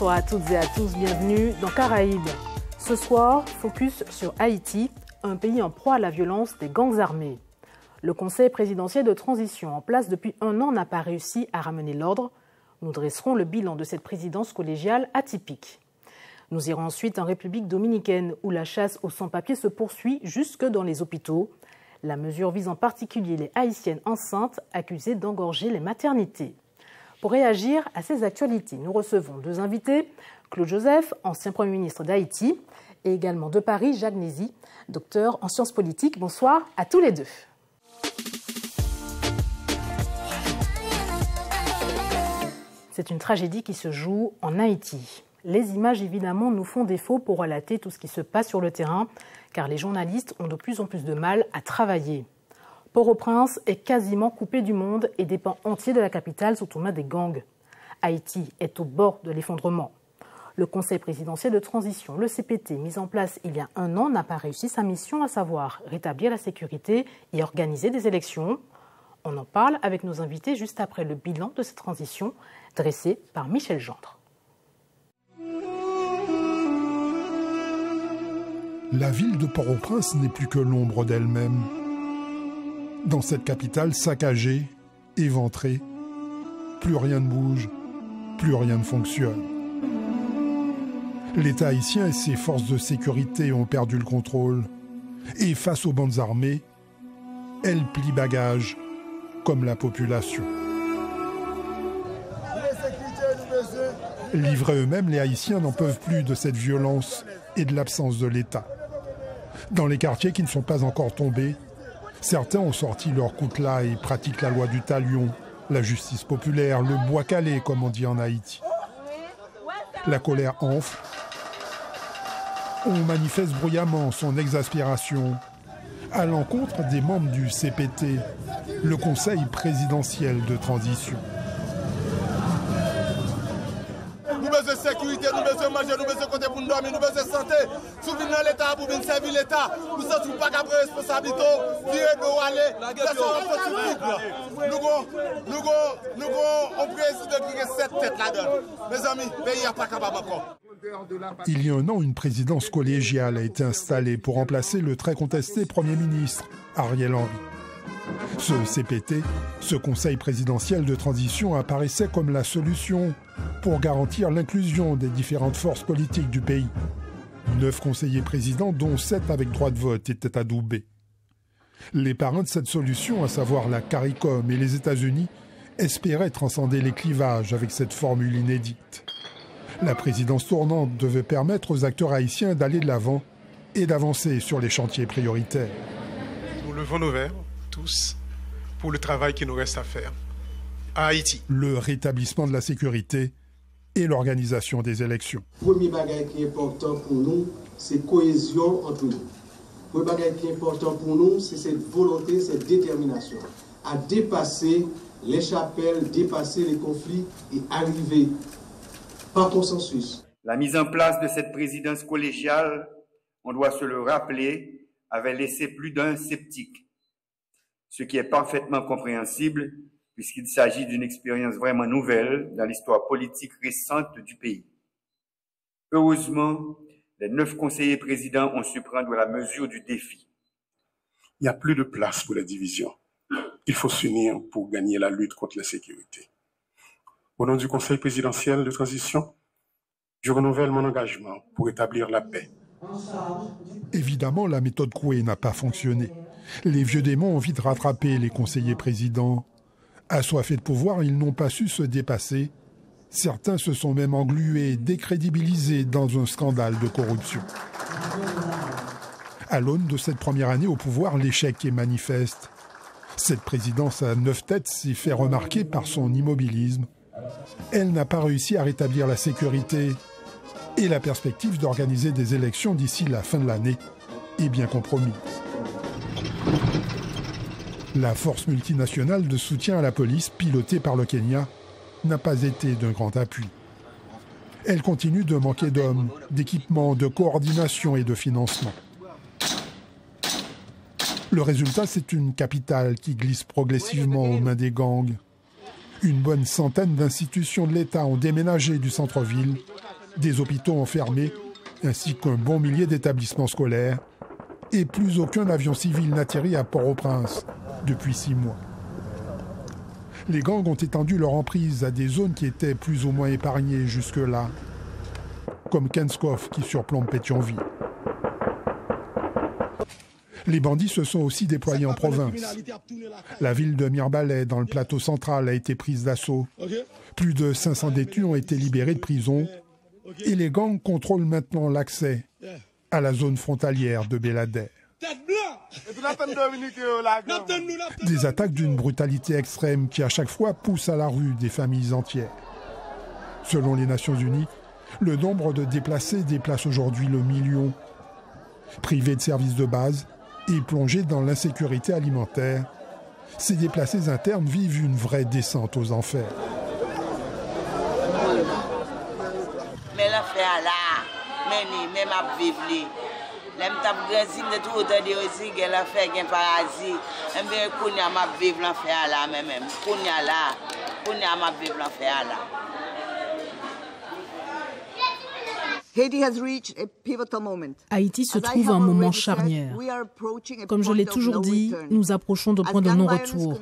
Bonsoir à toutes et à tous, bienvenue dans Caraïbes. Ce soir, focus sur Haïti, un pays en proie à la violence des gangs armés. Le Conseil présidentiel de transition en place depuis un an n'a pas réussi à ramener l'ordre. Nous dresserons le bilan de cette présidence collégiale atypique. Nous irons ensuite en République dominicaine où la chasse aux sans-papiers se poursuit jusque dans les hôpitaux. La mesure vise en particulier les haïtiennes enceintes accusées d'engorger les maternités. Pour réagir à ces actualités, nous recevons deux invités, Claude Joseph, ancien Premier ministre d'Haïti, et également de Paris, Jacques Nézy, docteur en sciences politiques. Bonsoir à tous les deux. C'est une tragédie qui se joue en Haïti. Les images, évidemment, nous font défaut pour relater tout ce qui se passe sur le terrain, car les journalistes ont de plus en plus de mal à travailler. Port-au-Prince est quasiment coupé du monde et des pans entiers de la capitale sont aux mains des gangs. Haïti est au bord de l'effondrement. Le Conseil présidentiel de transition, le CPT, mis en place il y a un an, n'a pas réussi sa mission, à savoir rétablir la sécurité et organiser des élections. On en parle avec nos invités juste après le bilan de cette transition dressé par Michel Gendre. La ville de Port-au-Prince n'est plus que l'ombre d'elle-même. Dans cette capitale saccagée, éventrée, plus rien ne bouge, plus rien ne fonctionne. L'État haïtien et ses forces de sécurité ont perdu le contrôle. Et face aux bandes armées, elles plient bagages, comme la population. Livrés eux-mêmes, les Haïtiens n'en peuvent plus de cette violence et de l'absence de l'État. Dans les quartiers qui ne sont pas encore tombés, certains ont sorti leur coutelas et pratiquent la loi du talion, la justice populaire, le bois calé, comme on dit en Haïti. La colère enfle. On manifeste bruyamment son exaspération à l'encontre des membres du CPT, le Conseil présidentiel de transition. Nous avons besoin de sécurité, nous avons besoin de manger, nous avons besoin de côté pour nous dormir, nous avons besoin de santé. Si nous venons dans l'État pour venir servir l'État, nous ne sommes pas qu'à prendre responsabilité, virer de aller. Nous avons un président qui a 7 têtes là-dedans. Mes amis, le pays n'est pas capable encore. Il y a un an, une présidence collégiale a été installée pour remplacer le très contesté Premier ministre, Ariel Henry. Ce CPT, ce Conseil présidentiel de transition, apparaissait comme la solution pour garantir l'inclusion des différentes forces politiques du pays. 9 conseillers présidents, dont 7 avec droit de vote, étaient adoubés. Les parrains de cette solution, à savoir la CARICOM et les États-Unis, espéraient transcender les clivages avec cette formule inédite. La présidence tournante devait permettre aux acteurs haïtiens d'aller de l'avant et d'avancer sur les chantiers prioritaires. Nous levons nos verres, tous, pour le travail qui nous reste à faire à Haïti. Le rétablissement de la sécurité et l'organisation des élections. Le premier bagage qui est important pour nous, c'est cohésion entre nous. Le bagage qui est important pour nous, c'est cette volonté, cette détermination à dépasser les chapelles, dépasser les conflits et arriver par consensus. La mise en place de cette présidence collégiale, on doit se le rappeler, avait laissé plus d'un sceptique, ce qui est parfaitement compréhensible puisqu'il s'agit d'une expérience vraiment nouvelle dans l'histoire politique récente du pays. Heureusement, les 9 conseillers présidents ont su prendre la mesure du défi. Il n'y a plus de place pour les divisions. Il faut s'unir pour gagner la lutte contre l'insécurité. Au nom du Conseil présidentiel de transition, je renouvelle mon engagement pour établir la paix. Évidemment, la méthode Coué n'a pas fonctionné. Les vieux démons ont vite rattrapé les conseillers présidents. Assoiffés de pouvoir, ils n'ont pas su se dépasser. Certains se sont même englués, décrédibilisés dans un scandale de corruption. À l'aune de cette première année au pouvoir, l'échec est manifeste. Cette présidence à 9 têtes s'est fait remarquer par son immobilisme. Elle n'a pas réussi à rétablir la sécurité et la perspective d'organiser des élections d'ici la fin de l'année est bien compromise. La force multinationale de soutien à la police, pilotée par le Kenya, n'a pas été d'un grand appui. Elle continue de manquer d'hommes, d'équipements, de coordination et de financement. Le résultat, c'est une capitale qui glisse progressivement aux mains des gangs. Une bonne centaine d'institutions de l'État ont déménagé du centre-ville des hôpitaux enfermés, ainsi qu'un bon millier d'établissements scolaires, et plus aucun avion civil n'atterrit à Port-au-Prince depuis 6 mois. Les gangs ont étendu leur emprise à des zones qui étaient plus ou moins épargnées jusque-là, comme Kenskov qui surplombe Pétionville. Les bandits se sont aussi déployés en province. La ville de Mirbalais, dans le plateau central, a été prise d'assaut. Plus de 500 détenus ont été libérés de prison. Et les gangs contrôlent maintenant l'accès à la zone frontalière de Belader. Des attaques d'une brutalité extrême qui à chaque fois poussent à la rue des familles entières. Selon les Nations Unies, le nombre de déplacés dépasse aujourd'hui le million. Privés de services de base et plongés dans l'insécurité alimentaire, ces déplacés internes vivent une vraie descente aux enfers. Mais l'affaire là, même à vivre. L'aime tape gazine de tout autant de aussi qu'elle a fait un parasite. Aime bien qu'on y a ma vivre l'affaire là, même. Qu'on y a là, qu'on y a ma vivre l'affaire là. Haïti se trouve à un moment charnière. Comme je l'ai toujours dit, nous approchons de point de non-retour.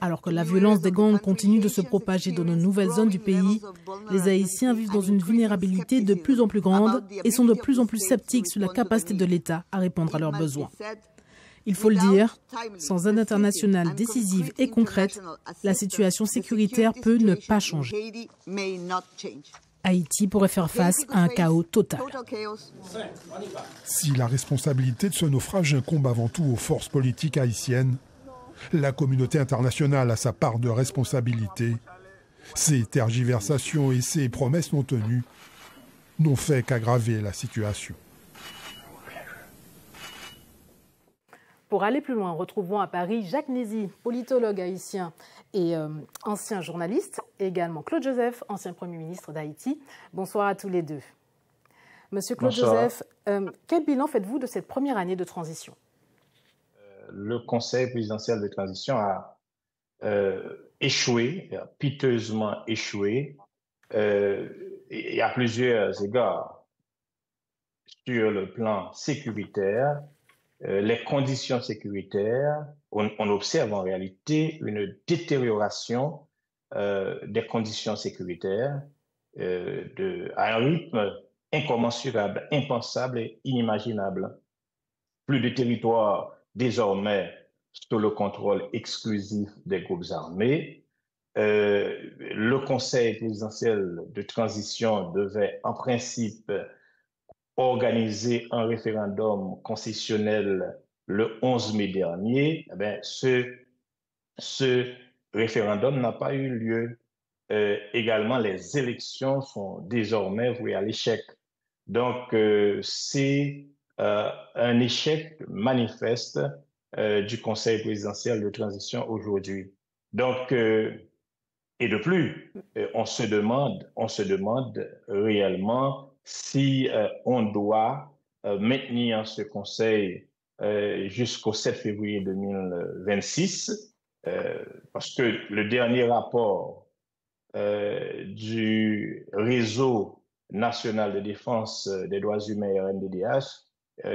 Alors que la violence des gangs continue de se propager dans de nouvelles zones du pays, les Haïtiens vivent dans une vulnérabilité de plus en plus grande et sont de plus en plus sceptiques sur la capacité de l'État à répondre à leurs besoins. Il faut le dire, sans aide internationale décisive et concrète, la situation sécuritaire peut ne pas changer. Haïti pourrait faire face à un chaos total. Si la responsabilité de ce naufrage incombe avant tout aux forces politiques haïtiennes, la communauté internationale a sa part de responsabilité. Ces tergiversations et ces promesses non tenues n'ont fait qu'aggraver la situation. Pour aller plus loin, retrouvons à Paris Jacques Nézy, politologue haïtien et ancien journaliste, et également Claude Joseph, ancien Premier ministre d'Haïti. Bonsoir à tous les deux. Monsieur Claude Joseph, quel bilan faites-vous de cette première année de transition? Le Conseil présidentiel de transition a échoué, piteusement échoué, et à plusieurs égards. Sur le plan sécuritaire, les conditions sécuritaires, on observe en réalité une détérioration des conditions sécuritaires à un rythme incommensurable, impensable et inimaginable. Plus de territoires désormais sous le contrôle exclusif des groupes armés. Le Conseil présidentiel de transition devait en principe organiser un référendum constitutionnel le 11 mai dernier. Eh bien, ce référendum n'a pas eu lieu. Également, les élections sont désormais vouées à l'échec. Donc, c'est un échec manifeste du Conseil présidentiel de transition aujourd'hui. Donc, et de plus, on se demande réellement si on doit maintenir ce Conseil jusqu'au 7 février 2026, parce que le dernier rapport du Réseau national de défense des droits humains, RNDDH,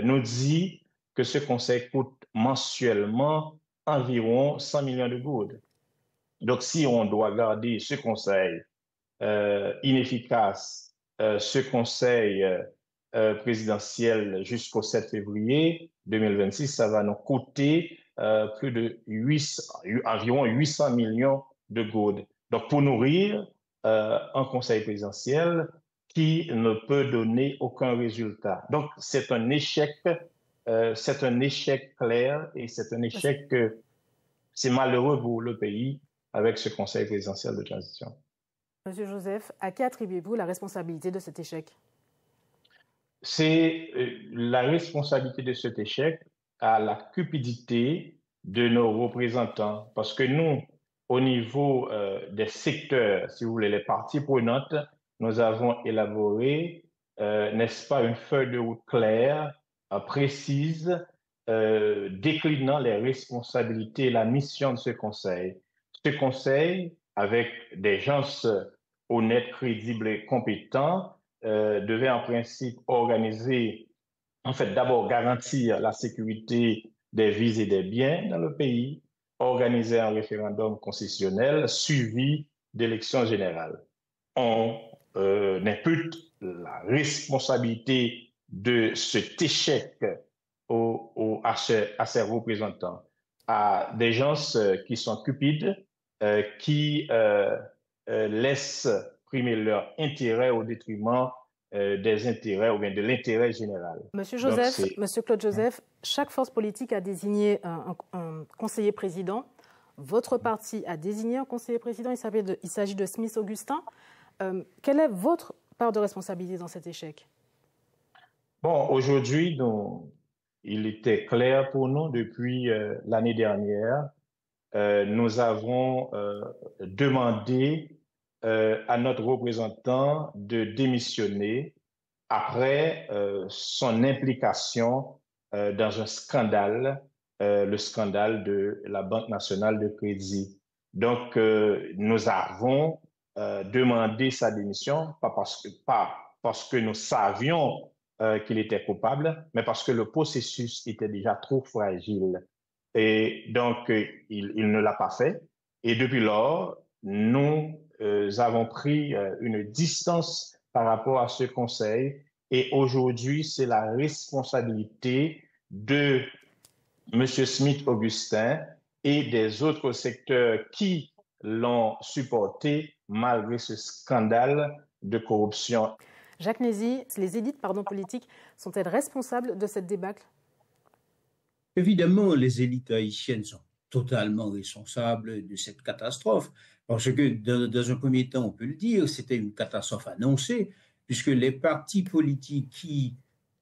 nous dit que ce Conseil coûte mensuellement environ 100 millions de gourdes. Donc, si on doit garder ce Conseil inefficace, ce Conseil présidentiel jusqu'au 7 février 2026, ça va nous coûter plus de environ 800 millions de gourdes. Donc, pour nourrir un Conseil présidentiel qui ne peut donner aucun résultat. Donc, c'est un échec clair et c'est un échec, c'est malheureux pour le pays avec ce Conseil présidentiel de transition. Monsieur Joseph, à qui attribuez-vous la responsabilité de cet échec? C'est la responsabilité de cet échec à la cupidité de nos représentants. Parce que nous, au niveau des secteurs, si vous voulez, les parties prenantes, nous avons élaboré, n'est-ce pas, une feuille de route claire, précise, déclinant les responsabilités et la mission de ce Conseil. Ce Conseil, avec des gens honnêtes, crédibles et compétents, devait en principe organiser, en fait, d'abord garantir la sécurité des vies et des biens dans le pays, organiser un référendum constitutionnel suivi d'élections générales. On impute la responsabilité de cet échec à ses représentants, à des gens qui sont cupides, qui laissent primer leur intérêt au détriment des intérêts ou bien de l'intérêt général. Monsieur Claude Joseph, chaque force politique a désigné un conseiller président. Votre parti a désigné un conseiller président. Il s'agit de Smith Augustin. Quelle est votre part de responsabilité dans cet échec? Bon, aujourd'hui, il était clair pour nous depuis l'année dernière. Nous avons demandé à notre représentant de démissionner après son implication dans un scandale, le scandale de la Banque nationale de crédit. Donc, nous avons demandé sa démission, pas parce que nous savions qu'il était coupable, mais parce que le processus était déjà trop fragile. Et donc, il ne l'a pas fait. Et depuis lors, nous avons pris une distance par rapport à ce conseil. Et aujourd'hui, c'est la responsabilité de M. Smith Augustin et des autres secteurs qui l'ont supporté malgré ce scandale de corruption. Jacques Nézy, les élites politiques sont-elles responsables de cette débâcle? Évidemment, les élites haïtiennes sont totalement responsables de cette catastrophe, parce que dans un premier temps, on peut le dire, c'était une catastrophe annoncée, puisque les partis politiques qui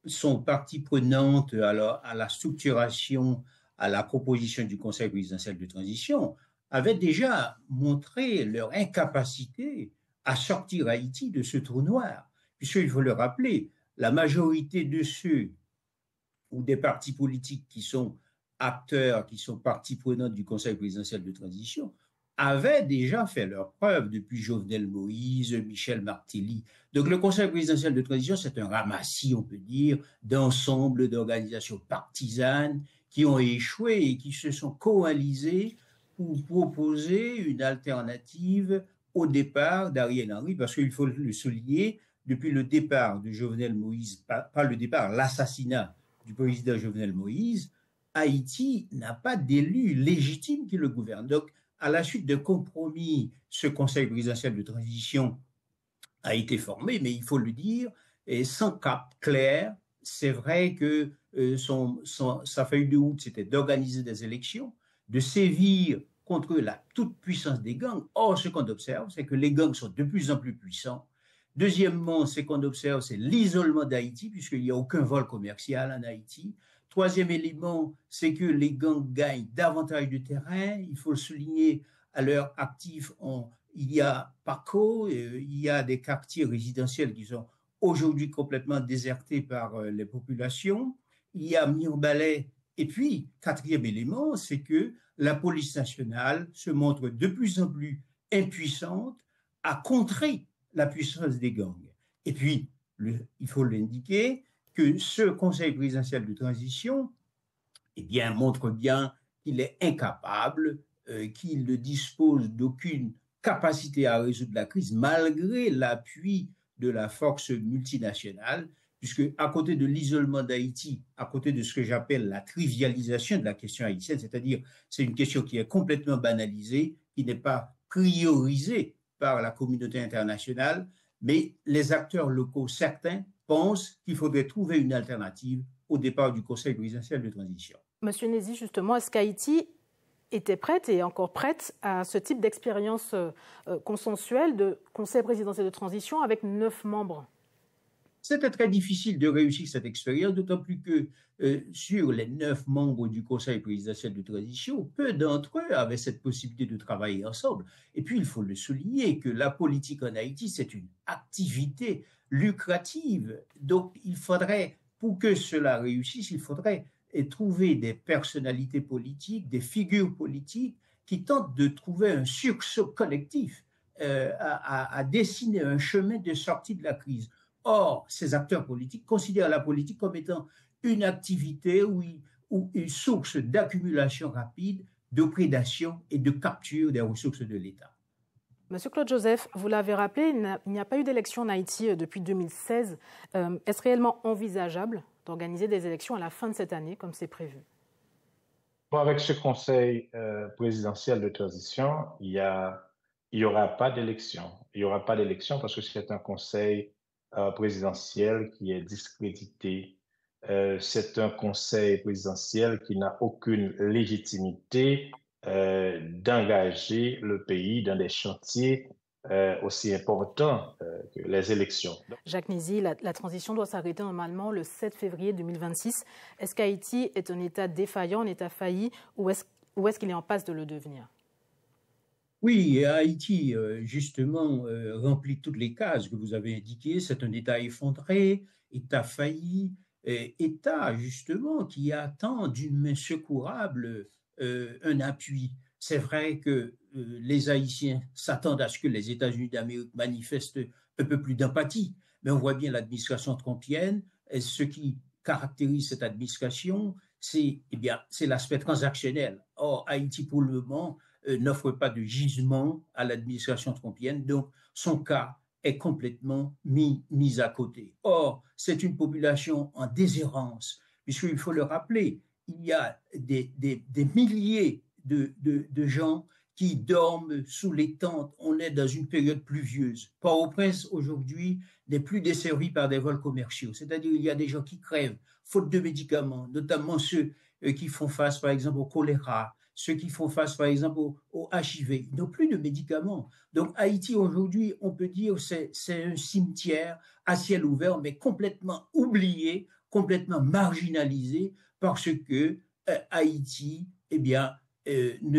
sont partie prenante à la structuration, à la proposition du Conseil présidentiel de transition, avaient déjà montré leur incapacité à sortir Haïti de ce trou noir. Puisqu'il faut le rappeler, la majorité de ceux ou des partis politiques qui sont acteurs, qui sont partie prenante du Conseil présidentiel de transition, avaient déjà fait leurs preuves depuis Jovenel Moïse, Michel Martelly. Donc le Conseil présidentiel de transition, c'est un ramassis, on peut dire, d'ensemble d'organisations partisanes qui ont échoué et qui se sont coalisées pour proposer une alternative au départ d'Ariel Henry, parce qu'il faut le souligner, depuis le départ de Jovenel Moïse, pas le départ, l'assassinat du président Jovenel Moïse, Haïti n'a pas d'élu légitime qui le gouverne. Donc, à la suite de compromis, ce Conseil présidentiel de transition a été formé, mais il faut le dire, et sans cap clair. C'est vrai que sa feuille de route, c'était d'organiser des élections, de sévir contre la toute-puissance des gangs. Or, ce qu'on observe, c'est que les gangs sont de plus en plus puissants. Deuxièmement, ce qu'on observe, c'est l'isolement d'Haïti, puisqu'il n'y a aucun vol commercial en Haïti. Troisième élément, c'est que les gangs gagnent davantage de terrain. Il faut le souligner, à leur actif, il y a Paco, il y a des quartiers résidentiels qui sont aujourd'hui complètement désertés par les populations. Il y a Mirbalais. Et puis, quatrième élément, c'est que la police nationale se montre de plus en plus impuissante à contrer la puissance des gangs. Et puis, il faut l'indiquer que ce Conseil présidentiel de transition montre bien qu'il est incapable, qu'il ne dispose d'aucune capacité à résoudre la crise malgré l'appui de la force multinationale, puisque à côté de l'isolement d'Haïti, à côté de ce que j'appelle la trivialisation de la question haïtienne, c'est-à-dire c'est une question qui est complètement banalisée, qui n'est pas priorisée par la communauté internationale, mais les acteurs locaux, certains, pensent qu'il faudrait trouver une alternative au départ du Conseil présidentiel de transition. Monsieur Nézy, justement, est-ce qu'Haïti était prête et encore prête à ce type d'expérience consensuelle de Conseil présidentiel de transition avec 9 membres? C'était très difficile de réussir cette expérience, d'autant plus que sur les 9 membres du Conseil présidentiel de transition, peu d'entre eux avaient cette possibilité de travailler ensemble. Et puis, il faut le souligner que la politique en Haïti, c'est une activité lucrative. Donc, il faudrait, pour que cela réussisse, il faudrait trouver des personnalités politiques, des figures politiques qui tentent de trouver un sursaut collectif à dessiner un chemin de sortie de la crise. Or, ces acteurs politiques considèrent la politique comme étant une activité ou une source d'accumulation rapide, de prédation et de capture des ressources de l'État. Monsieur Claude Joseph, vous l'avez rappelé, il n'y a pas eu d'élection en Haïti depuis 2016. Est-ce réellement envisageable d'organiser des élections à la fin de cette année, comme c'est prévu? Bon, avec ce conseil présidentiel de transition, il y aura pas d'élection. Il n'y aura pas d'élection parce que c'est un conseil présidentiel qui est discrédité. C'est un conseil présidentiel qui n'a aucune légitimité d'engager le pays dans des chantiers aussi importants que les élections. Jacques Nézy, la transition doit s'arrêter normalement le 7 février 2026. Est-ce qu'Haïti est un État défaillant, un État failli, ou est-ce qu'il est en passe de le devenir? Oui, Haïti, justement, remplit toutes les cases que vous avez indiquées. C'est un État effondré, État failli, État, justement, qui attend d'une main secourable un appui. C'est vrai que les Haïtiens s'attendent à ce que les États-Unis d'Amérique manifestent un peu plus d'empathie, mais on voit bien l'administration trumpienne, et ce qui caractérise cette administration, c'est l'aspect transactionnel. Or, Haïti, pour le moment, n'offre pas de gisement à l'administration trumpienne, donc son cas est complètement mis à côté. Or, c'est une population en déshérence, puisqu'il faut le rappeler, il y a des milliers de gens qui dorment sous les tentes. On est dans une période pluvieuse. Port-au-Prince, aujourd'hui, n'est plus desservi par des vols commerciaux. C'est-à-dire qu'il y a des gens qui crèvent, faute de médicaments, notamment ceux qui font face, par exemple, au choléra, ceux qui font face, par exemple, au HIV. Ils n'ont plus de médicaments. Donc, Haïti, aujourd'hui, on peut dire c'est un cimetière à ciel ouvert, mais complètement oublié, complètement marginalisé, parce que Haïti, ne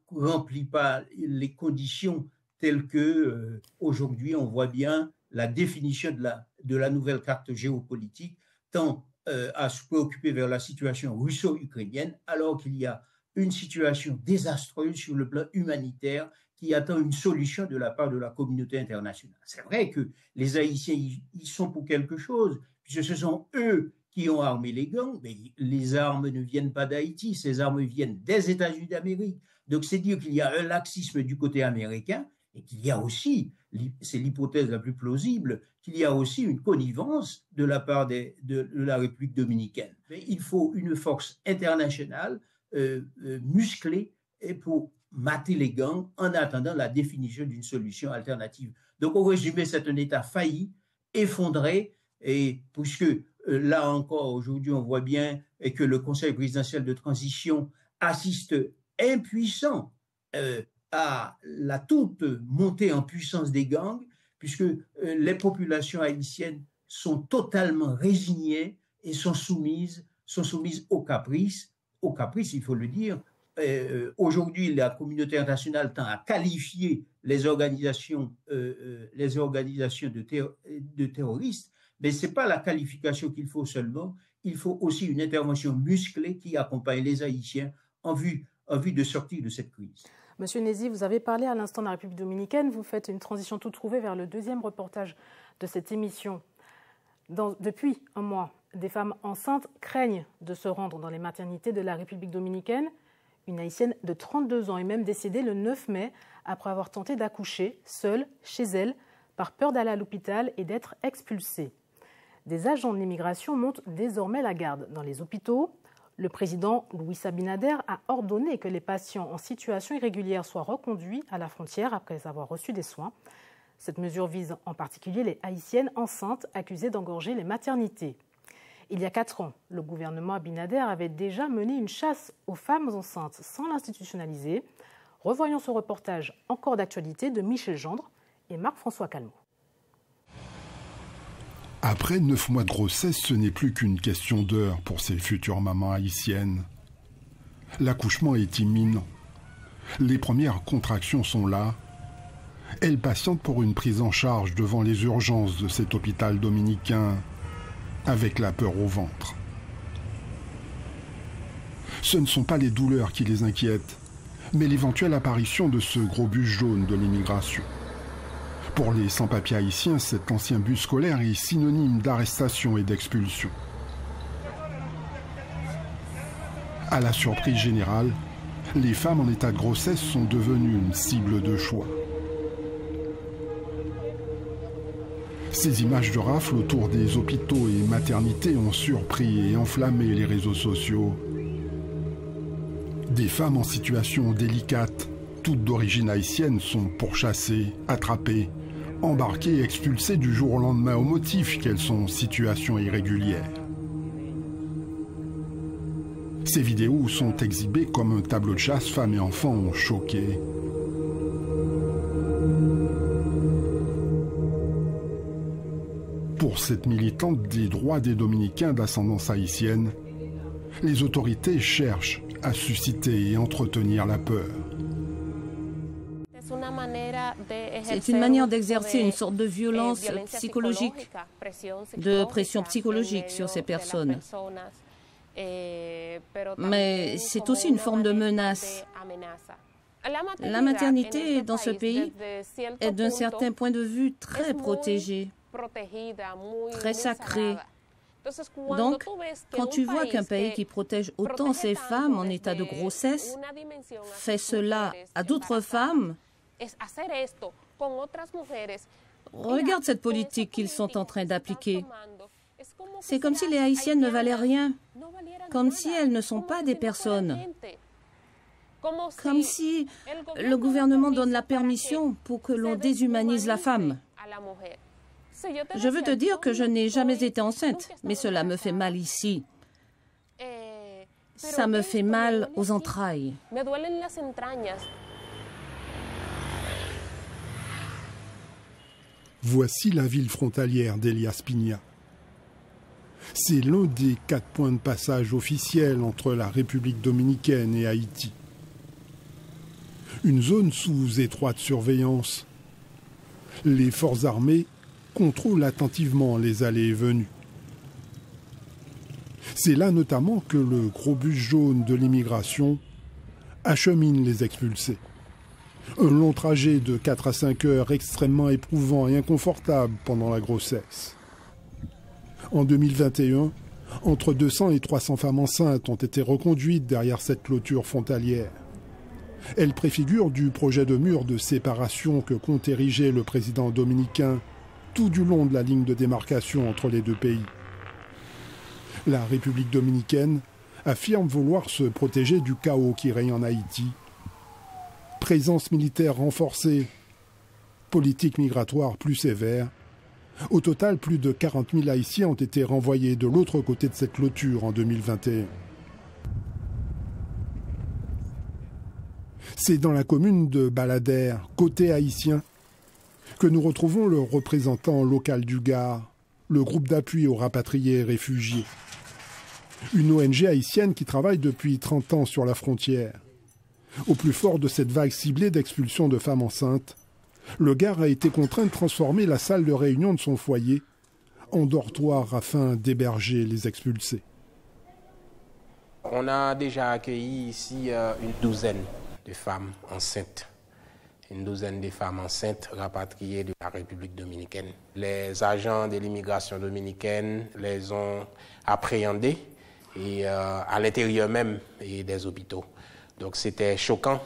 remplit pas les conditions telles que aujourd'hui on voit bien la définition de la nouvelle carte géopolitique tend à se préoccuper vers la situation russo-ukrainienne alors qu'il y a une situation désastreuse sur le plan humanitaire qui attend une solution de la part de la communauté internationale. C'est vrai que les Haïtiens ils sont pour quelque chose, puisque ce sont eux qui ont armé les gangs, mais les armes ne viennent pas d'Haïti, ces armes viennent des États-Unis d'Amérique. Donc c'est dire qu'il y a un laxisme du côté américain et qu'il y a aussi, c'est l'hypothèse la plus plausible, qu'il y a aussi une connivence de la part de la République dominicaine. Mais il faut une force internationale musclée et pour mater les gangs en attendant la définition d'une solution alternative. Donc au résumé, c'est un État failli, effondré, et puisque là encore, aujourd'hui, on voit bien que le Conseil présidentiel de transition assiste impuissant à la toute montée en puissance des gangs, puisque les populations haïtiennes sont totalement résignées et sont soumises aux caprices, il faut le dire. Aujourd'hui, la communauté internationale tend à qualifier les organisations de terroristes, mais ce n'est pas la qualification qu'il faut seulement, il faut aussi une intervention musclée qui accompagne les Haïtiens en vue de sortir de cette crise. Monsieur Nézy, vous avez parlé à l'instant de la République dominicaine, vous faites une transition toute trouvée vers le deuxième reportage de cette émission. Depuis un mois, des femmes enceintes craignent de se rendre dans les maternités de la République dominicaine. Une Haïtienne de 32 ans est même décédée le 9 mai après avoir tenté d'accoucher seule chez elle par peur d'aller à l'hôpital et d'être expulsée. Des agents de l'immigration montent désormais la garde dans les hôpitaux. Le président Louis Abinader a ordonné que les patients en situation irrégulière soient reconduits à la frontière après avoir reçu des soins. Cette mesure vise en particulier les Haïtiennes enceintes accusées d'engorger les maternités. Il y a 4 ans, le gouvernement Abinader avait déjà mené une chasse aux femmes enceintes sans l'institutionnaliser. Revoyons ce reportage encore d'actualité de Michel Gendre et Marc-François Calmot. Après 9 mois de grossesse, ce n'est plus qu'une question d'heure pour ces futures mamans haïtiennes. L'accouchement est imminent. Les premières contractions sont là. Elles patientent pour une prise en charge devant les urgences de cet hôpital dominicain, avec la peur au ventre. Ce ne sont pas les douleurs qui les inquiètent, mais l'éventuelle apparition de ce gros bus jaune de l'immigration. Pour les sans-papiers haïtiens, cet ancien bus scolaire est synonyme d'arrestation et d'expulsion. À la surprise générale, les femmes en état de grossesse sont devenues une cible de choix. Ces images de rafles autour des hôpitaux et maternités ont surpris et enflammé les réseaux sociaux. Des femmes en situation délicate, toutes d'origine haïtienne, sont pourchassées, attrapées, embarquées et expulsées du jour au lendemain au motif qu'elles sont en situation irrégulière. Ces vidéos sont exhibées comme un tableau de chasse. Femmes et enfants ont choqué. Pour cette militante des droits des Dominicains d'ascendance haïtienne, les autorités cherchent à susciter et entretenir la peur. C'est une manière d'exercer une sorte de violence psychologique, de pression psychologique sur ces personnes. Mais c'est aussi une forme de menace. La maternité dans ce pays est d'un certain point de vue très protégée, très sacrée. Donc, quand tu vois qu'un pays qui protège autant ses femmes en état de grossesse fait cela à d'autres femmes, regarde cette politique qu'ils sont en train d'appliquer. C'est comme si les Haïtiennes ne valaient rien, comme si elles ne sont pas des personnes, comme si le gouvernement donne la permission pour que l'on déshumanise la femme. Je veux te dire que je n'ai jamais été enceinte, mais cela me fait mal ici. Ça me fait mal aux entrailles. Voici la ville frontalière d'Elias Piña. C'est l'un des 4 points de passage officiels entre la République dominicaine et Haïti. Une zone sous étroite surveillance. Les forces armées contrôlent attentivement les allées et venues. C'est là notamment que le gros bus jaune de l'immigration achemine les expulsés. Un long trajet de 4 à 5 heures extrêmement éprouvant et inconfortable pendant la grossesse. En 2021, entre 200 et 300 femmes enceintes ont été reconduites derrière cette clôture frontalière. Elle préfigure du projet de mur de séparation que compte ériger le président dominicain tout du long de la ligne de démarcation entre les deux pays. La République dominicaine affirme vouloir se protéger du chaos qui règne en Haïti. Présence militaire renforcée, politique migratoire plus sévère. Au total, plus de 40 000 Haïtiens ont été renvoyés de l'autre côté de cette clôture en 2021. C'est dans la commune de Baladère, côté haïtien, que nous retrouvons le représentant local du Gard, le groupe d'appui aux rapatriés et réfugiés. Une ONG haïtienne qui travaille depuis 30 ans sur la frontière. Au plus fort de cette vague ciblée d'expulsion de femmes enceintes, le Gard a été contraint de transformer la salle de réunion de son foyer en dortoir afin d'héberger les expulsés. On a déjà accueilli ici une douzaine de femmes enceintes. Une douzaine de femmes enceintes rapatriées de la République dominicaine. Les agents de l'immigration dominicaine les ont appréhendées et, à l'intérieur même des hôpitaux. Donc c'était choquant.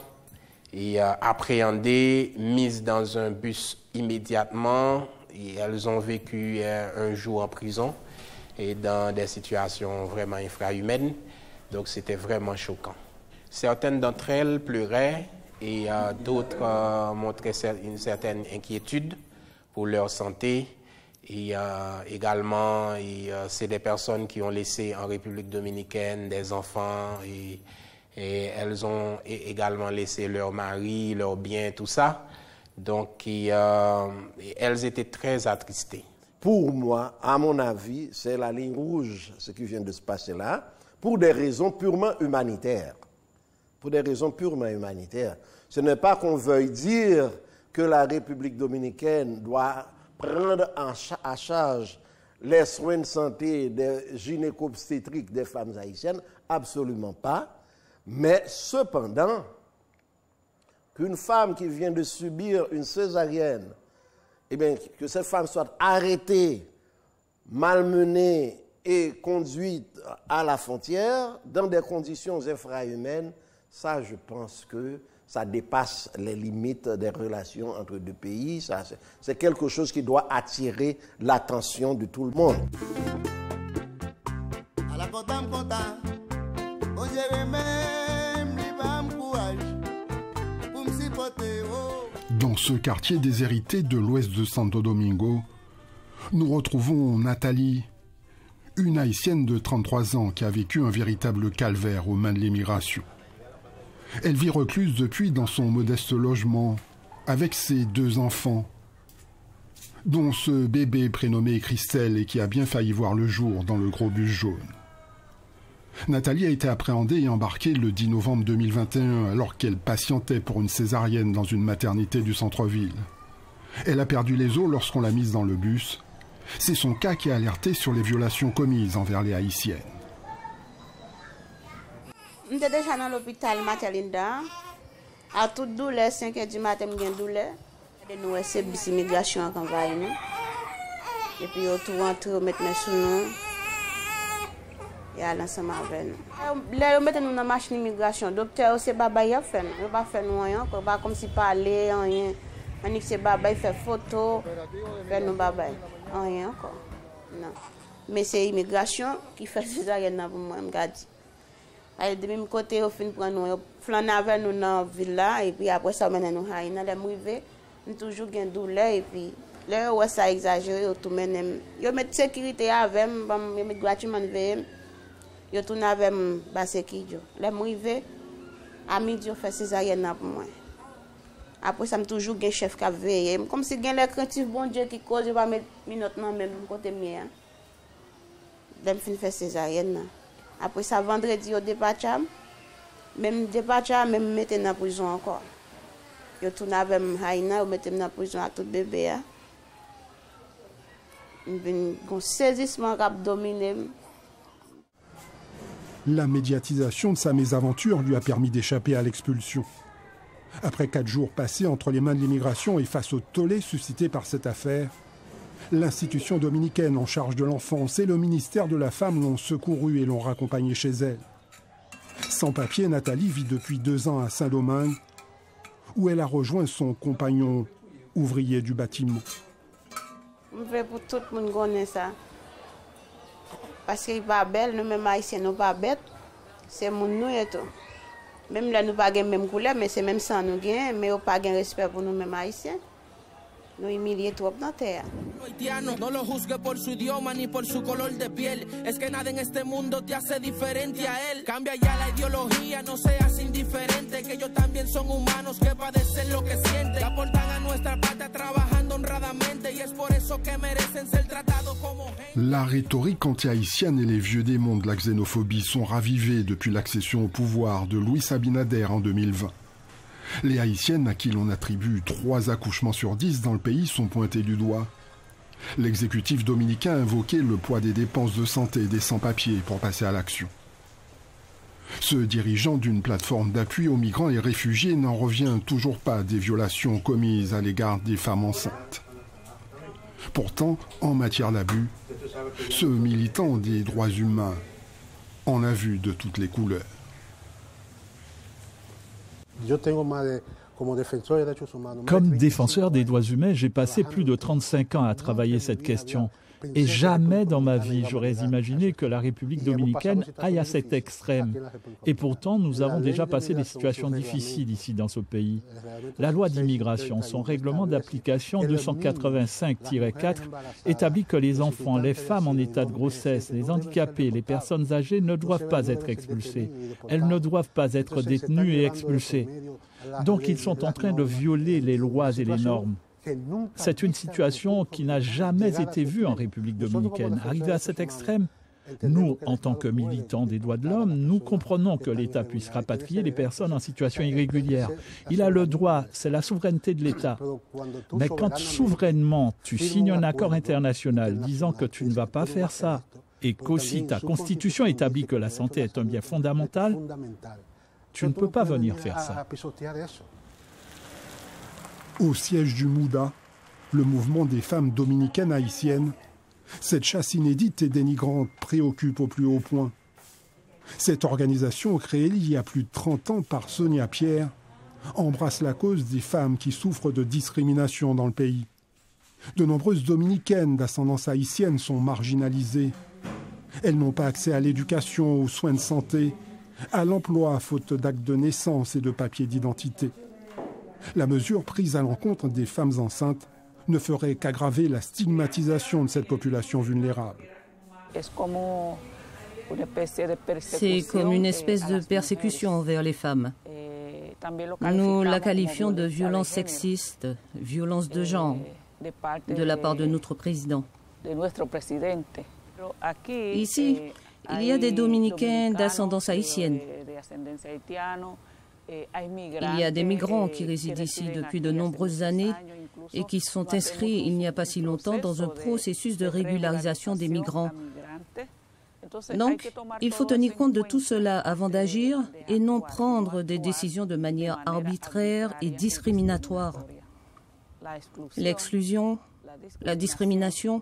Et appréhendées, mises dans un bus immédiatement. Et elles ont vécu un jour en prison et dans des situations vraiment infrahumaines. Donc c'était vraiment choquant. Certaines d'entre elles pleuraient et d'autres montraient une certaine inquiétude pour leur santé. Et également, c'est des personnes qui ont laissé en République dominicaine des enfants et elles ont également laissé leur mari, leurs biens, tout ça. Donc, elles étaient très attristées. Pour moi, à mon avis, c'est la ligne rouge, ce qui vient de se passer là, pour des raisons purement humanitaires. Pour des raisons purement humanitaires. Ce n'est pas qu'on veuille dire que la République dominicaine doit prendre à charge les soins de santé des gynéco-obstétriques des femmes haïtiennes, absolument pas. Mais cependant, qu'une femme qui vient de subir une césarienne, eh bien, que ces femmes soient arrêtées, malmenées et conduites à la frontière dans des conditions infrahumaines, ça, je pense que ça dépasse les limites des relations entre deux pays. C'est quelque chose qui doit attirer l'attention de tout le monde. Dans ce quartier déshérité de l'ouest de Santo Domingo, nous retrouvons Nathalie, une Haïtienne de 33 ans qui a vécu un véritable calvaire aux mains de l'immigration. Elle vit recluse depuis dans son modeste logement avec ses 2 enfants, dont ce bébé prénommé Christelle et qui a bien failli voir le jour dans le gros bus jaune. Nathalie a été appréhendée et embarquée le 10 novembre 2021 alors qu'elle patientait pour une césarienne dans une maternité du centre-ville. Elle a perdu les os lorsqu'on l'a mise dans le bus. C'est son cas qui a alerté sur les violations commises envers les Haïtiennes. J'étais déjà dans l'hôpital Matalinda. À toute douleur, 5 h du matin, j'ai une douleur. Nous avons service immigration à Canvaïne. Et puis, tout rentre, maintenant sous nous. Et à l'ensemble avec nous. Là, nous mettons dans la machine d'immigration. Le docteur, c'est Baba, il a fait. Il n'a pas fait rien. Pas comme si parler, rien. On dit que c'est Baba, il fait photo. Fait nous Baba. Rien encore. Non. Mais c'est l'immigration qui fait césarienne pour moi, je me dis. De même côté, on finit pour nous flaner avec nous dans la ville là, et puis après ça, on mène nous à une arrivée. Nous toujours une douleur, et puis là, on ça exagéré, on tout mène. Yo met sécurité avec, yo met gratuitement avec, yo tourne avec bas sécurité. Là, arrivé à midi, on fait césarienne pour moi. Après ça, me toujours un chef qui a veillé, comme si gen les craintifs bon Dieu qui cause, je vais mettre minute non même côté mien. Là, me fin faire césarienne. Après ça, vendredi, au dépatcham, même dépatcham, même mettre dans la prison encore. Je tourne avec Haïna, je mets dans la prison à tout bébé. Un saisissement qui a dominé. La médiatisation de sa mésaventure lui a permis d'échapper à l'expulsion. Après 4 jours passés entre les mains de l'immigration et face au tollé suscité par cette affaire, l'institution dominicaine en charge de l'enfance et le ministère de la Femme l'ont secourue et l'ont raccompagnée chez elle. Sans papier, Nathalie vit depuis 2 ans à Saint-Domingue, où elle a rejoint son compagnon ouvrier du bâtiment. Je veux pour tout le monde connaître ça. Parce qu'il n'est pas belle, nous-mêmes haïtiens, nous ne sommes pas bêtes. C'est mon nous et tout. Même là, nous n'avons pas la même couleur, mais c'est même ça nous gagnons, mais nous n'avons pas de respect pour nous-mêmes haïtiens. Nos humilier trop dans terre. No lo juzgue por su idioma ni por su color de piel. Es que nada en este mundo te hace diferente a él. Cambia ya la ideología, no seas indiferente, que ellos también son humanos que padecen lo que sienten. Aportan a nuestra patria trabajando honradamente y es por eso que merecen ser tratados como gente. La rhétorique anti-haïtienne et les vieux démons de la xénophobie sont ravivés depuis l'accession au pouvoir de Luis Abinader en 2020. Les Haïtiennes à qui l'on attribue 3 accouchements sur 10 dans le pays sont pointées du doigt. L'exécutif dominicain a invoqué le poids des dépenses de santé des sans-papiers pour passer à l'action. Ce dirigeant d'une plateforme d'appui aux migrants et réfugiés n'en revient toujours pas des violations commises à l'égard des femmes enceintes. Pourtant, en matière d'abus, ce militant des droits humains en a vu de toutes les couleurs. Comme défenseur des droits humains, j'ai passé plus de 35 ans à travailler cette question. Et jamais dans ma vie, j'aurais imaginé que la République dominicaine aille à cet extrême. Et pourtant, nous avons déjà passé des situations difficiles ici dans ce pays. La loi d'immigration, son règlement d'application 285-4, établit que les enfants, les femmes en état de grossesse, les handicapés, les personnes âgées ne doivent pas être expulsées. Elles ne doivent pas être détenues et expulsées. Donc, ils sont en train de violer les lois et les normes. C'est une situation qui n'a jamais été vue en République dominicaine. Arrivé à cet extrême, nous, en tant que militants des droits de l'homme, nous comprenons que l'État puisse rapatrier les personnes en situation irrégulière. Il a le droit, c'est la souveraineté de l'État. Mais quand souverainement, tu signes un accord international disant que tu ne vas pas faire ça, et qu'aussi ta Constitution établit que la santé est un bien fondamental, tu ne peux pas venir faire ça. Au siège du Mouda, le mouvement des femmes dominicaines haïtiennes, cette chasse inédite et dénigrante préoccupe au plus haut point. Cette organisation, créée il y a plus de 30 ans par Sonia Pierre, embrasse la cause des femmes qui souffrent de discrimination dans le pays. De nombreuses dominicaines d'ascendance haïtienne sont marginalisées. Elles n'ont pas accès à l'éducation, aux soins de santé, à l'emploi faute d'actes de naissance et de papiers d'identité. La mesure prise à l'encontre des femmes enceintes ne ferait qu'aggraver la stigmatisation de cette population vulnérable. C'est comme une espèce de persécution envers les femmes. Nous la qualifions de violence sexiste, violence de genre, de la part de notre président. Ici, il y a des Dominicains d'ascendance haïtienne. Il y a des migrants qui résident ici depuis de nombreuses années et qui sont inscrits il n'y a pas si longtemps dans un processus de régularisation des migrants. Donc, il faut tenir compte de tout cela avant d'agir et non prendre des décisions de manière arbitraire et discriminatoire. L'exclusion, la discrimination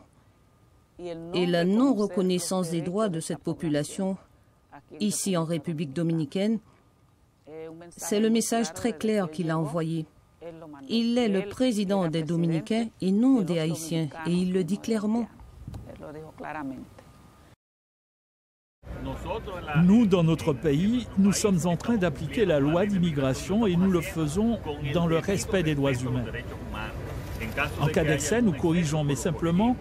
et la non-reconnaissance des droits de cette population, ici en République dominicaine, c'est le message très clair qu'il a envoyé. Il est le président des Dominicains et non des Haïtiens, et il le dit clairement. Nous, dans notre pays, nous sommes en train d'appliquer la loi d'immigration et nous le faisons dans le respect des droits humains. En cas d'excès, nous corrigeons, mais simplement,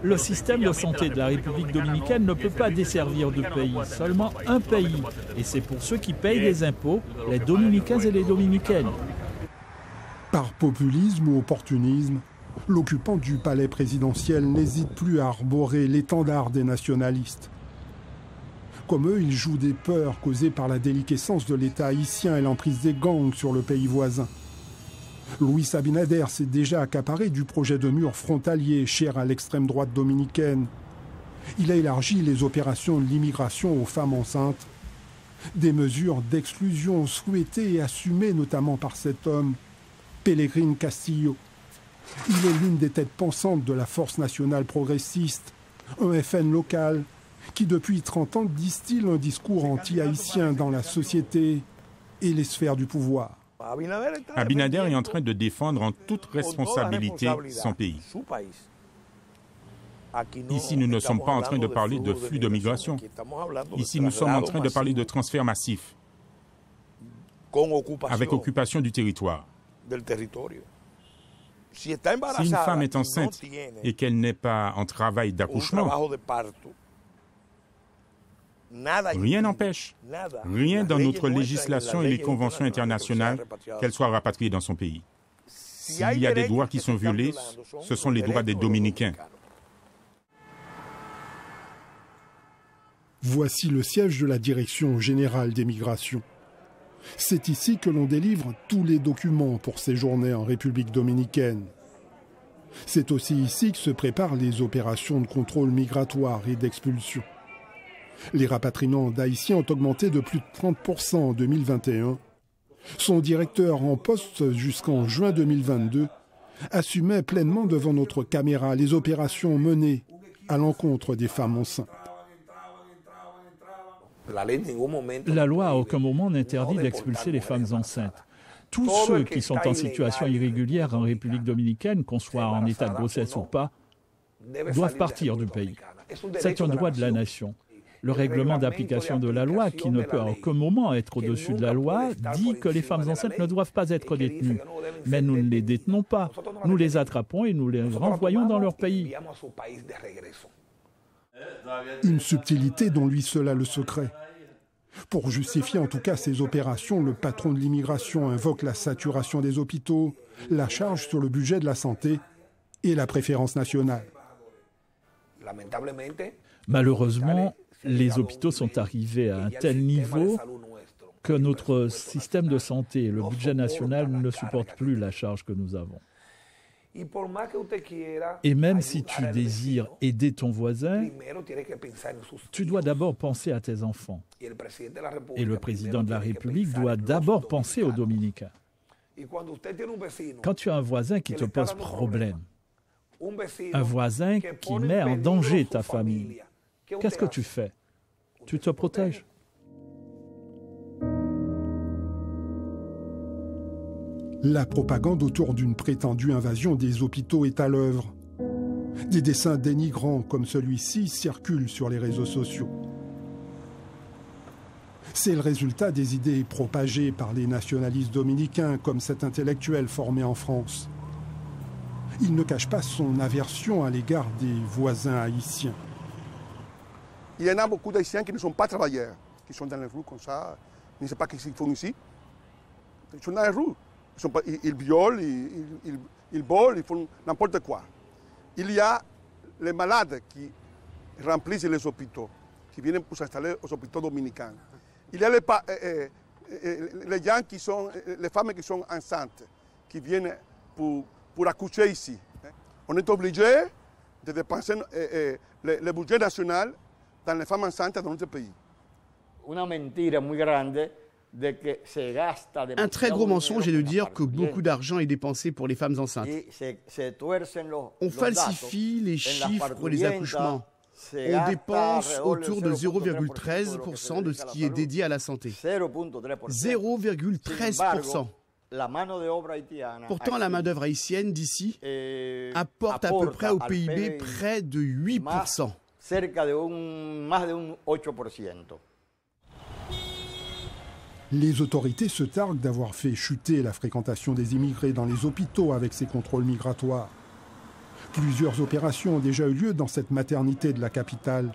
le système de santé de la République dominicaine ne peut pas desservir deux pays, seulement un pays. Et c'est pour ceux qui payent les impôts, les Dominicains et les Dominicaines. Par populisme ou opportunisme, l'occupant du palais présidentiel n'hésite plus à arborer l'étendard des nationalistes. Comme eux, ils jouent des peurs causées par la déliquescence de l'État haïtien et l'emprise des gangs sur le pays voisin. Luis Abinader s'est déjà accaparé du projet de mur frontalier cher à l'extrême droite dominicaine. Il a élargi les opérations de l'immigration aux femmes enceintes. Des mesures d'exclusion souhaitées et assumées notamment par cet homme, Pellegrin Castillo. Il est l'une des têtes pensantes de la Force nationale progressiste, un FN local, qui depuis 30 ans distille un discours anti-haïtien dans la société et les sphères du pouvoir. Abinader est en train de défendre en toute responsabilité son pays. Ici, nous ne sommes pas en train de parler de flux de migration. Ici, nous sommes en train de parler de transfert massif, avec occupation du territoire. Si une femme est enceinte et qu'elle n'est pas en travail d'accouchement, rien n'empêche, rien dans notre législation et les conventions internationales qu'elle soit rapatriée dans son pays. S'il y a des droits qui sont violés, ce sont les droits des Dominicains. Voici le siège de la Direction générale des migrations. C'est ici que l'on délivre tous les documents pour séjourner en République dominicaine. C'est aussi ici que se préparent les opérations de contrôle migratoire et d'expulsion. Les rapatriements d'Haïtiens ont augmenté de plus de 30% en 2021. Son directeur en poste jusqu'en juin 2022 assumait pleinement devant notre caméra les opérations menées à l'encontre des femmes enceintes. La loi à aucun moment n'interdit d'expulser les femmes enceintes. Tous ceux qui sont en situation irrégulière en République dominicaine, qu'on soit en état de grossesse ou pas, doivent partir du pays. C'est un droit de la nation. Le règlement d'application de la loi, qui ne peut à aucun moment être au-dessus de la loi, dit que les femmes enceintes ne doivent pas être détenues. Mais nous ne les détenons pas. Nous les attrapons et nous les renvoyons dans leur pays. Une subtilité dont lui seul a le secret. Pour justifier en tout cas ces opérations, le patron de l'immigration invoque la saturation des hôpitaux, la charge sur le budget de la santé et la préférence nationale. Malheureusement, les hôpitaux sont arrivés à un tel niveau que notre système de santé et le budget national ne supportent plus la charge que nous avons. Et même si tu désires aider ton voisin, tu dois d'abord penser à tes enfants. Et le président de la République doit d'abord penser aux Dominicains. Quand tu as un voisin qui te pose problème, Un voisin qui met en danger ta famille. Qu'est-ce que tu fais? Tu te protèges. La propagande autour d'une prétendue invasion des hôpitaux est à l'œuvre. Des dessins dénigrants comme celui-ci circulent sur les réseaux sociaux. C'est le résultat des idées propagées par les nationalistes dominicains comme cet intellectuel formé en France. Il ne cache pas son aversion à l'égard des voisins haïtiens. Il y en a beaucoup d'Haïtiens qui ne sont pas travailleurs, qui sont dans les rues comme ça, ils ne savent pas ce qu'ils font ici. Ils sont dans les rues. Ils violent, ils volent, ils font n'importe quoi. Il y a les malades qui remplissent les hôpitaux, qui viennent pour s'installer aux hôpitaux dominicains. Il y a les gens qui sont, les femmes qui sont enceintes, qui viennent pour accoucher ici. On est obligé de dépenser le budget national dans les femmes enceintes dans notre pays. Un très gros mensonge est de dire que beaucoup d'argent est dépensé pour les femmes enceintes. On falsifie les chiffres des accouchements. On dépense autour de 0,13% de ce qui est dédié à la santé. 0,13%. Pourtant, la main-d'œuvre haïtienne d'ici apporte à peu près au PIB près de 8%. Les autorités se targuent d'avoir fait chuter la fréquentation des immigrés dans les hôpitaux avec ces contrôles migratoires. Plusieurs opérations ont déjà eu lieu dans cette maternité de la capitale.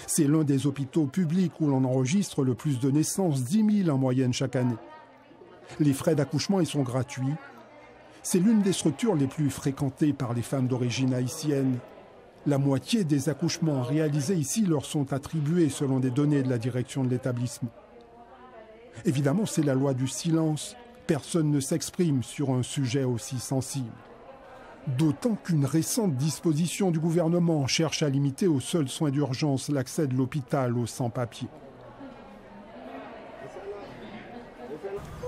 C'est l'un des hôpitaux publics où l'on enregistre le plus de naissances, 10 000 en moyenne chaque année. Les frais d'accouchement y sont gratuits. C'est l'une des structures les plus fréquentées par les femmes d'origine haïtienne. La moitié des accouchements réalisés ici leur sont attribués selon des données de la direction de l'établissement. Évidemment, c'est la loi du silence. Personne ne s'exprime sur un sujet aussi sensible. D'autant qu'une récente disposition du gouvernement cherche à limiter aux seuls soins d'urgence l'accès de l'hôpital aux sans-papiers.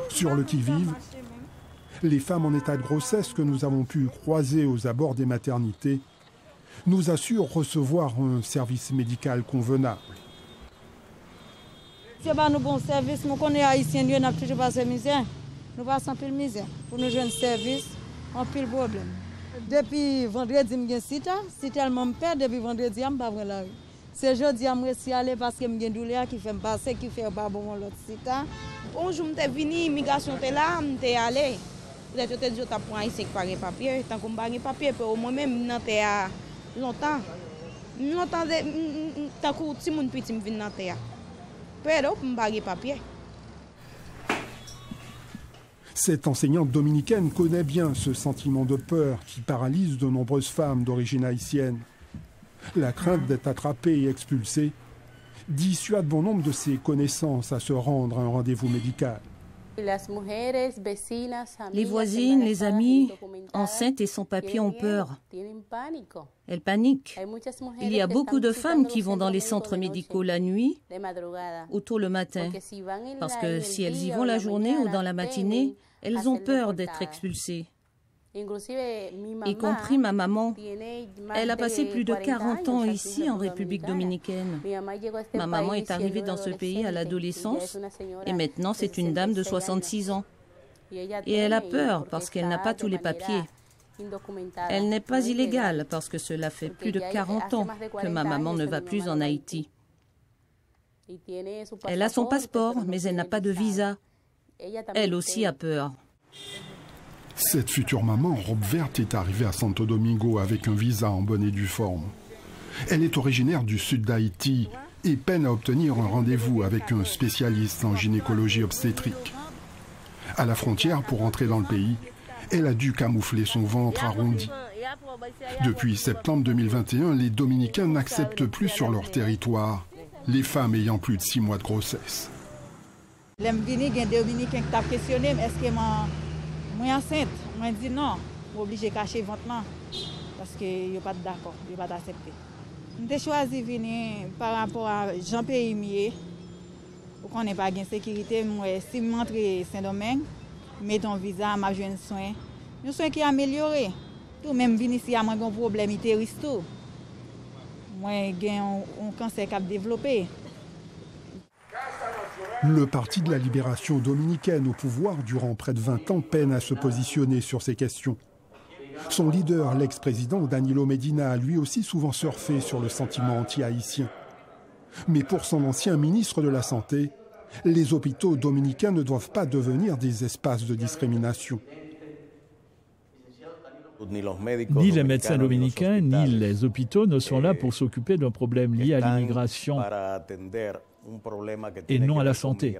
Sur le qui-vive, les femmes en état de grossesse que nous avons pu croiser aux abords des maternités nous assurent recevoir un service médical convenable. C'est pas un bon service, nous connaissons haïtiens, nous n'avons toujours pas de misère. Nous passons pile misère. Pour nous jouer un service, on pile problème. Depuis vendredi, je suis ici, si tellement me perd, depuis vendredi, je ne suis pas la rue. C'est jeudi, je suis allé parce que je suis douleur qui fait me passer, qui fait pas bon l'autre site. Un jour, je suis venu, l'immigration était là, je suis allé. Peut-être que je suis pour un ici qui parle papier, tant que je parle papier, moi-même, je suis longtemps. Longtemps, tant que si mon petit me vient dans terre. Pero je parle papier. Cette enseignante dominicaine connaît bien ce sentiment de peur qui paralyse de nombreuses femmes d'origine haïtienne. La crainte d'être attrapée et expulsée dissuade bon nombre de ses connaissances à se rendre à un rendez-vous médical. Les voisines, les amies, enceintes et sans papier ont peur. Elles paniquent. Il y a beaucoup de femmes qui vont dans les centres médicaux la nuit ou tôt le matin. Parce que si elles y vont la journée ou dans la matinée, elles ont peur d'être expulsées. Y compris ma maman. Elle a passé plus de 40 ans ici en République dominicaine. Ma maman est arrivée dans ce pays à l'adolescence et maintenant c'est une dame de 66 ans. Et elle a peur parce qu'elle n'a pas tous les papiers. Elle n'est pas illégale parce que cela fait plus de 40 ans que ma maman ne va plus en Haïti. Elle a son passeport, mais elle n'a pas de visa. Elle aussi a peur. Cette future maman en robe verte est arrivée à Santo Domingo avec un visa en bonne et due forme. Elle est originaire du sud d'Haïti et peine à obtenir un rendez-vous avec un spécialiste en gynécologie obstétrique. À la frontière, pour entrer dans le pays, elle a dû camoufler son ventre arrondi. Depuis septembre 2021, les Dominicains n'acceptent plus sur leur territoire les femmes ayant plus de 6 mois de grossesse. Les Dominicains qui t'ont questionné, est-ce que je suis enceinte? Je dis non, je suis obligé de cacher le ventre parce que je ne suis pas d'accord, je ne suis pas accepté. J'ai choisi de venir par rapport à Jean-Pierre Mier, pour qu'on n'ait pas de sécurité. Si je rentre à Saint-Domingue, je mets un visa, je joue un soin qui est amélioré. Tout même vini ici à moi un problème terroriste. Moi j'ai un cancer qui a développé. Le Parti de la Libération dominicaine au pouvoir durant près de 20 ans peine à se positionner sur ces questions. Son leader, l'ex-président Danilo Medina, a lui aussi souvent surfé sur le sentiment anti-haïtien. Mais pour son ancien ministre de la Santé, les hôpitaux dominicains ne doivent pas devenir des espaces de discrimination. Ni les médecins dominicains, ni les hôpitaux ne sont là pour s'occuper d'un problème lié à l'immigration et non à la santé.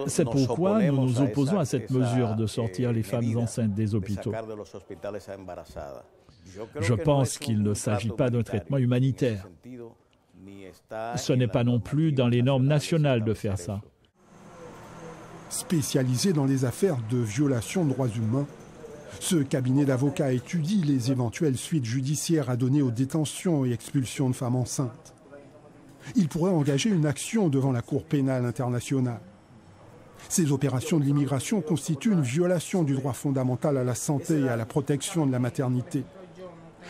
C'est pourquoi nous nous opposons à cette mesure de sortir les femmes enceintes des hôpitaux. Je pense qu'il ne s'agit pas d'un traitement humanitaire. Ce n'est pas non plus dans les normes nationales de faire ça. Spécialisé dans les affaires de violation de droits humains, ce cabinet d'avocats étudie les éventuelles suites judiciaires à donner aux détentions et expulsions de femmes enceintes. Il pourrait engager une action devant la Cour pénale internationale. Ces opérations de l'immigration constituent une violation du droit fondamental à la santé et à la protection de la maternité.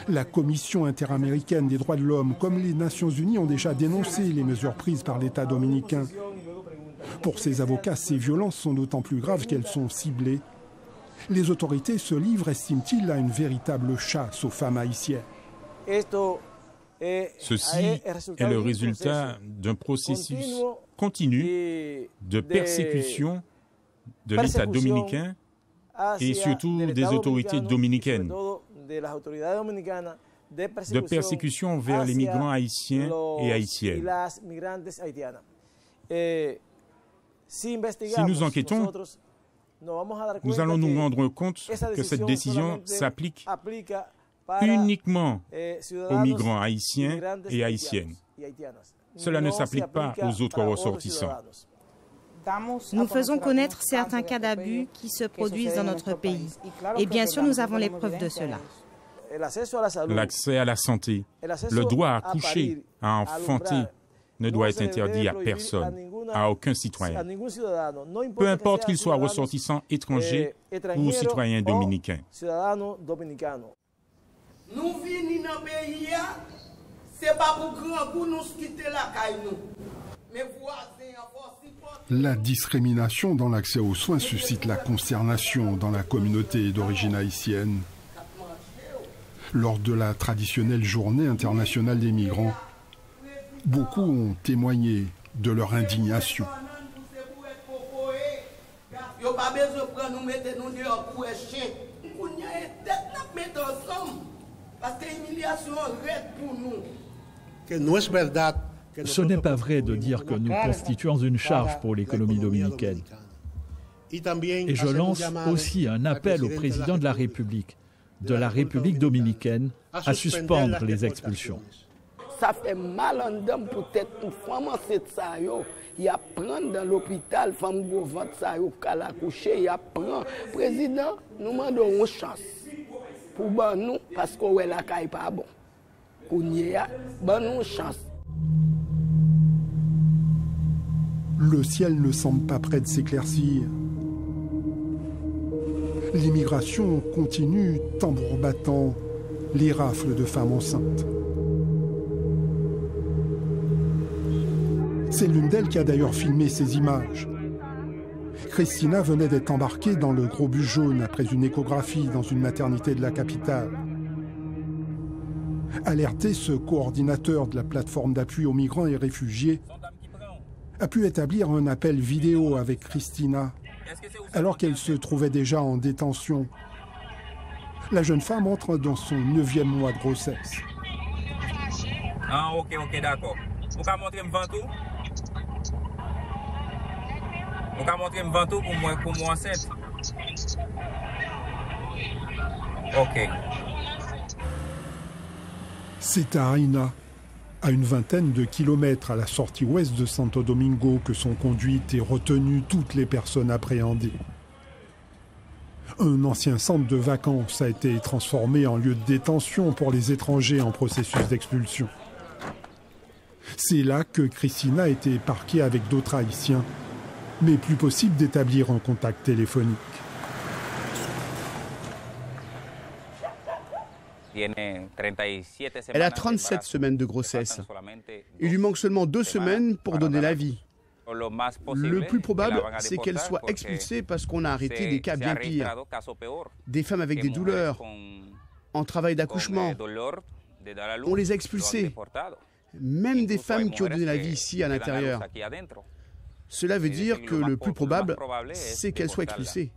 La Commission interaméricaine des droits de l'homme, comme les Nations unies, ont déjà dénoncé les mesures prises par l'État dominicain. Pour ces avocats, ces violences sont d'autant plus graves qu'elles sont ciblées. Les autorités se livrent, estiment-ils, à une véritable chasse aux femmes haïtiennes. Ceci est le résultat d'un processus continu de persécution de l'État dominicain et surtout des autorités dominicaines, de persécution vers les migrants haïtiens et haïtiennes. Si nous enquêtons, nous allons nous rendre compte que cette décision s'applique uniquement aux migrants haïtiens et haïtiennes. Cela ne s'applique pas aux autres ressortissants. Nous faisons connaître certains cas d'abus qui se produisent dans notre pays. Et bien sûr, nous avons les preuves de cela. L'accès à la santé, le droit à accoucher, à enfanter, ne doit être interdit à personne, à aucun citoyen. Peu importe qu'il soit ressortissant étranger ou citoyen dominicain. Nous venons dans le pays, ce n'est pas pour grand coup nous quitter la caille. Mais la discrimination dans l'accès aux soins suscite la consternation dans la communauté d'origine haïtienne. Lors de la traditionnelle journée internationale des migrants, beaucoup ont témoigné de leur indignation. Ce n'est pas vrai de dire que nous constituons une charge pour l'économie dominicaine. Et je lance aussi un appel au président de la République dominicaine à suspendre les expulsions. Ça fait mal en dedans peut-être pour femme enceinte ça yo. Il apprend dans l'hôpital femme gros ventre ça yo qu'à accoucher, il apprend. Président, nous demandons une chance pour nous parce que ouais la caille pas bon. Kounya, bon nous chance. Le ciel ne semble pas près de s'éclaircir. L'immigration continue, tambour battant, les rafles de femmes enceintes. C'est l'une d'elles qui a d'ailleurs filmé ces images. Christina venait d'être embarquée dans le gros bus jaune après une échographie dans une maternité de la capitale. Alerté, ce coordinateur de la plateforme d'appui aux migrants et réfugiés a pu établir un appel vidéo avec Christina alors qu'elle se trouvait déjà en détention. La jeune femme entre dans son 9e mois de grossesse. Ah, ok, d'accord. Vous pouvez montrer mon ventre? Vous pouvez montrer mon ventre pour moi enceinte? Ok. C'est à Aina, à une vingtaine de kilomètres à la sortie ouest de Santo Domingo, que sont conduites et retenues toutes les personnes appréhendées. Un ancien centre de vacances a été transformé en lieu de détention pour les étrangers en processus d'expulsion. C'est là que Christina a été parquée avec d'autres Haïtiens, mais plus possible d'établir un contact téléphonique. Elle a 37 semaines de grossesse. Il lui manque seulement 2 semaines pour donner la vie. Le plus probable, c'est qu'elle soit expulsée parce qu'on a arrêté des cas bien pires. Des femmes avec des douleurs, en travail d'accouchement, on les a expulsées. Même des femmes qui ont donné la vie ici à l'intérieur. Cela veut dire que le plus probable, c'est qu'elles soient expulsées.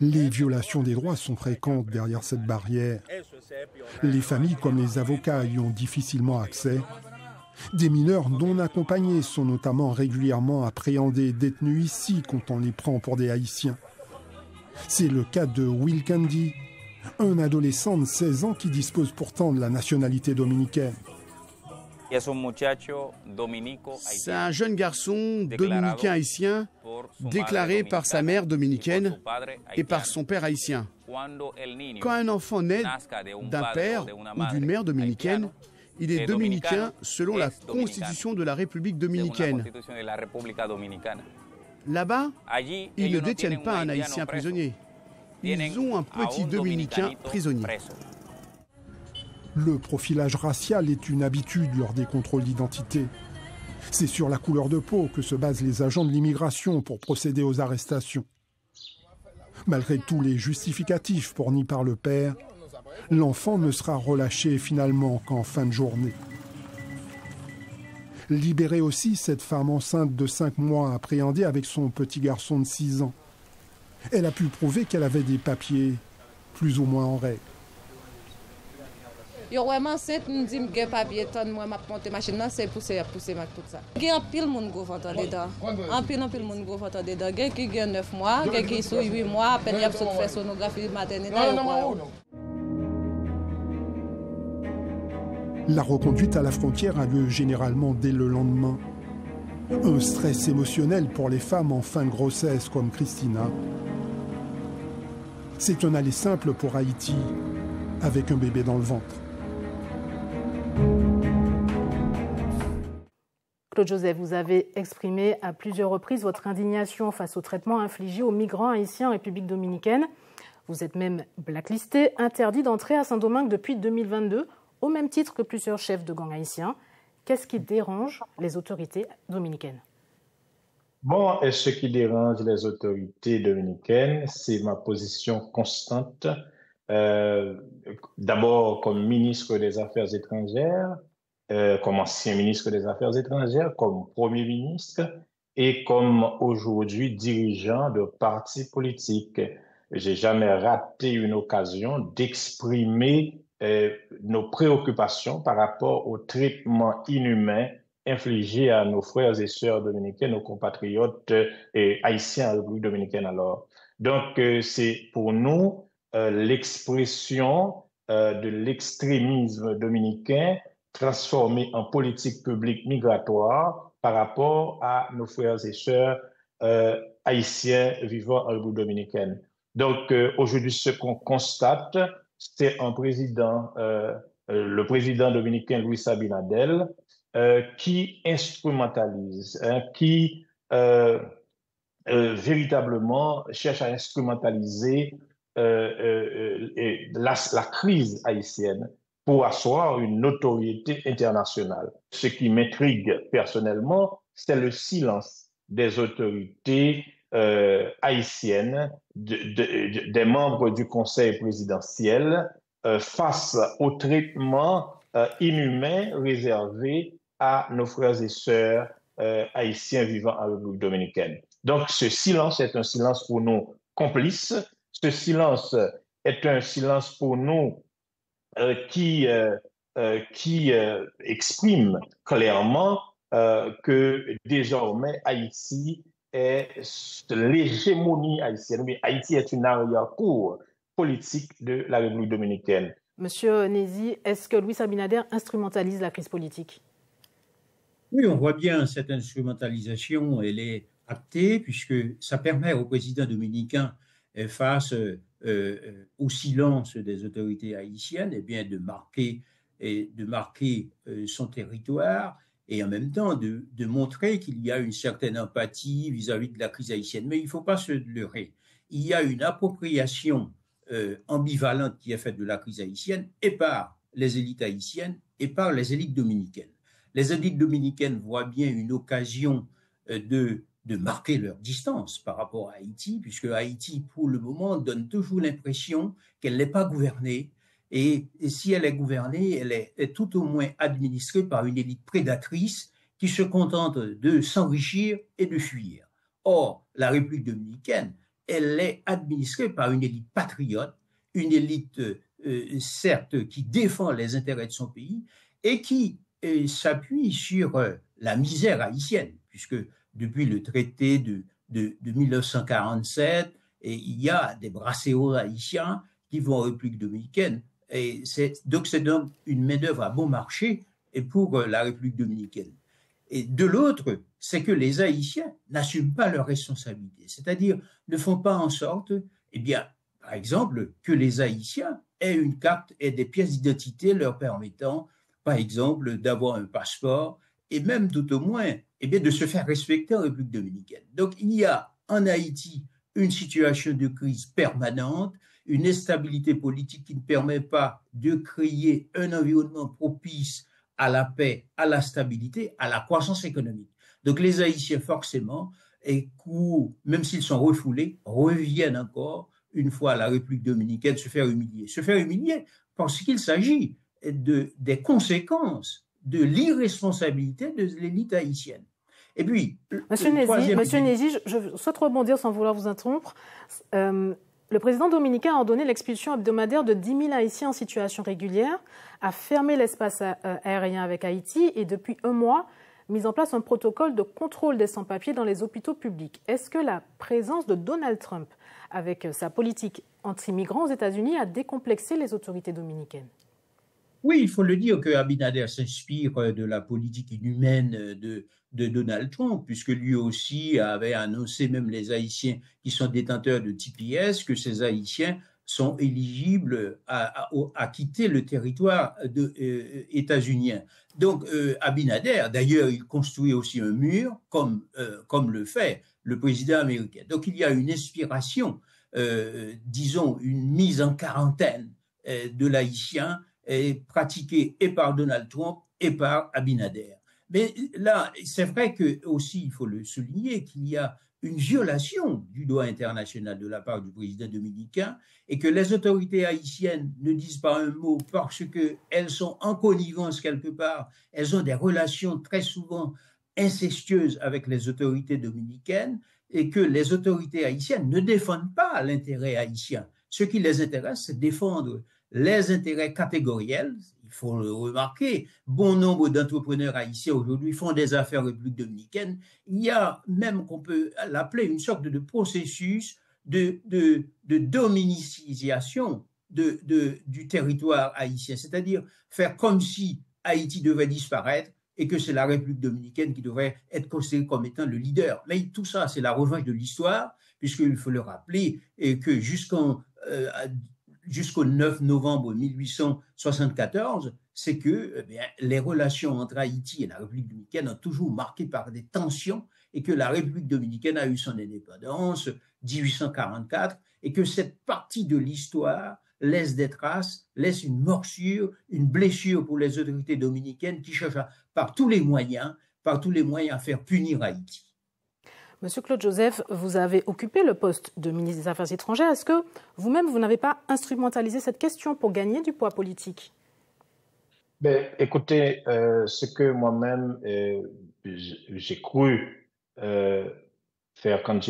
Les violations des droits sont fréquentes derrière cette barrière. Les familles comme les avocats y ont difficilement accès. Des mineurs non accompagnés sont notamment régulièrement appréhendés et détenus ici quand on les prend pour des Haïtiens. C'est le cas de Will Candy, un adolescent de 16 ans qui dispose pourtant de la nationalité dominicaine. C'est un jeune garçon dominicain haïtien déclaré par sa mère dominicaine et par son père haïtien. Quand un enfant naît d'un père ou d'une mère dominicaine, il est dominicain selon la Constitution de la République dominicaine. Là-bas, ils ne détiennent pas un Haïtien prisonnier. Ils ont un petit Dominicain prisonnier. Le profilage racial est une habitude lors des contrôles d'identité. C'est sur la couleur de peau que se basent les agents de l'immigration pour procéder aux arrestations. Malgré tous les justificatifs fournis par le père, l'enfant ne sera relâché finalement qu'en fin de journée. Libérée aussi, cette femme enceinte de 5 mois appréhendée avec son petit garçon de 6 ans. Elle a pu prouver qu'elle avait des papiers plus ou moins en règle. Yo vraiment enceinte, me dit que papier ton moi m'a monter machine là c'est pousser tout ça. Il y a un pile monde gros ventre dedans. En pile monde gros ventre dedans. Quelqu'un qui a 9 mois, quelqu'un qui sont 8 mois, à peine il a fait sonographie maternelle. La reconduite à la frontière a lieu généralement dès le lendemain. Un stress émotionnel pour les femmes en fin de grossesse comme Christina. C'est un aller simple pour Haïti, avec un bébé dans le ventre. Claude Joseph, vous avez exprimé à plusieurs reprises votre indignation face au traitement infligé aux migrants haïtiens en République dominicaine. Vous êtes même blacklisté, interdit d'entrer à Saint-Domingue depuis 2022, au même titre que plusieurs chefs de gang haïtiens. Qu'est-ce qui dérange les autorités dominicaines? Bon, et ce qui dérange les autorités dominicaines, c'est ma position constante, d'abord comme ministre des Affaires étrangères, comme ancien ministre des Affaires étrangères, comme Premier ministre et comme aujourd'hui dirigeant de parti politique. J'ai jamais raté une occasion d'exprimer nos préoccupations par rapport au traitement inhumain infligé à nos frères et sœurs dominicains, nos compatriotes haïtiens en République dominicaine alors. Donc, c'est pour nous l'expression de l'extrémisme dominicain transformé en politique publique migratoire par rapport à nos frères et sœurs haïtiens vivant en République dominicaine. Donc, aujourd'hui, ce qu'on constate, c'est un président, le président dominicain Luis Abinadel, qui instrumentalise, qui véritablement cherche à instrumentaliser la crise haïtienne pour asseoir une notoriété internationale. Ce qui m'intrigue personnellement, c'est le silence des autorités haïtiennes, des membres du Conseil présidentiel face au traitement inhumain réservé à nos frères et sœurs haïtiens vivant en République dominicaine. Donc ce silence est un silence pour nous complices, ce silence est un silence pour nous qui exprime clairement que désormais Haïti est l'hégémonie haïtienne. Mais Haïti est une arrière-cour politique de la République dominicaine. Monsieur Nézi, est-ce que Luis Abinader instrumentalise la crise politique? Oui, on voit bien cette instrumentalisation, elle est actée puisque ça permet au président dominicain, face au silence des autorités haïtiennes, eh bien, de marquer son territoire et en même temps de montrer qu'il y a une certaine empathie vis-à-vis de la crise haïtienne. Mais il ne faut pas se leurrer. Il y a une appropriation ambivalente qui est faite de la crise haïtienne et par les élites haïtiennes et par les élites dominicaines. Les élites dominicaines voient bien une occasion de marquer leur distance par rapport à Haïti, puisque Haïti, pour le moment, donne toujours l'impression qu'elle n'est pas gouvernée. Et si elle est gouvernée, elle est tout au moins administrée par une élite prédatrice qui se contente de s'enrichir et de fuir. Or, la République dominicaine, elle est administrée par une élite patriote, une élite, certes, qui défend les intérêts de son pays et qui s'appuie sur la misère haïtienne, puisque depuis le traité de 1947, il y a des brasséos haïtiens qui vont en République dominicaine. Et donc, c'est donc une main-d'œuvre à bon marché pour la République dominicaine. Et de l'autre, c'est que les Haïtiens n'assument pas leurs responsabilités, c'est-à-dire ne font pas en sorte, eh bien, par exemple, que les Haïtiens aient une carte et des pièces d'identité leur permettant, par exemple, d'avoir un passeport et même tout au moins, eh bien, de se faire respecter en République dominicaine. Donc, il y a en Haïti une situation de crise permanente, une instabilité politique qui ne permet pas de créer un environnement propice à la paix, à la stabilité, à la croissance économique. Donc les Haïtiens, forcément, même s'ils sont refoulés, reviennent encore une fois à la République dominicaine se faire humilier. Se faire humilier parce qu'il s'agit des conséquences de l'irresponsabilité de l'élite haïtienne. Et puis, Monsieur Nézy, je souhaite rebondir sans vouloir vous interrompre. Le président dominicain a ordonné l'expulsion hebdomadaire de 10 000 Haïtiens en situation régulière, a fermé l'espace aérien avec Haïti et depuis un mois, mis en place un protocole de contrôle des sans-papiers dans les hôpitaux publics. Est-ce que la présence de Donald Trump, avec sa politique anti-migrants aux États-Unis, a décomplexé les autorités dominicaines? Oui, il faut le dire que Abinader s'inspire de la politique inhumaine de Donald Trump, puisque lui aussi avait annoncé, même les Haïtiens qui sont détenteurs de TPS, que ces Haïtiens sont éligibles à quitter le territoire états-unien. Donc Abinader, d'ailleurs, il construit aussi un mur, comme le fait le président américain. Donc il y a une inspiration, disons, une mise en quarantaine de l'Haïtien pratiquée et par Donald Trump et par Abinader. Mais là, c'est vrai que aussi, il faut le souligner, qu'il y a une violation du droit international de la part du président dominicain et que les autorités haïtiennes ne disent pas un mot parce qu'elles sont en connivence quelque part, elles ont des relations très souvent incestueuses avec les autorités dominicaines et que les autorités haïtiennes ne défendent pas l'intérêt haïtien. Ce qui les intéresse, c'est défendre les intérêts catégoriels. Il faut le remarquer, bon nombre d'entrepreneurs haïtiens aujourd'hui font des affaires en République dominicaine. Il y a même, qu'on peut l'appeler, une sorte de processus de dominicisation du territoire haïtien, c'est-à-dire faire comme si Haïti devait disparaître et que c'est la République dominicaine qui devrait être considérée comme étant le leader. Mais tout ça, c'est la revanche de l'histoire, puisqu'il faut le rappeler, et que jusqu'au 9 novembre 1874, c'est que les relations entre Haïti et la République dominicaine ont toujours marqué par des tensions et que la République dominicaine a eu son indépendance 1844 et que cette partie de l'histoire laisse des traces, laisse une morsure, une blessure pour les autorités dominicaines qui cherchent par tous les moyens à faire punir Haïti. Monsieur Claude Joseph, vous avez occupé le poste de ministre des Affaires étrangères. Est-ce que vous-même, vous n'avez pas instrumentalisé cette question pour gagner du poids politique? Écoutez, ce que moi-même j'ai cru faire quand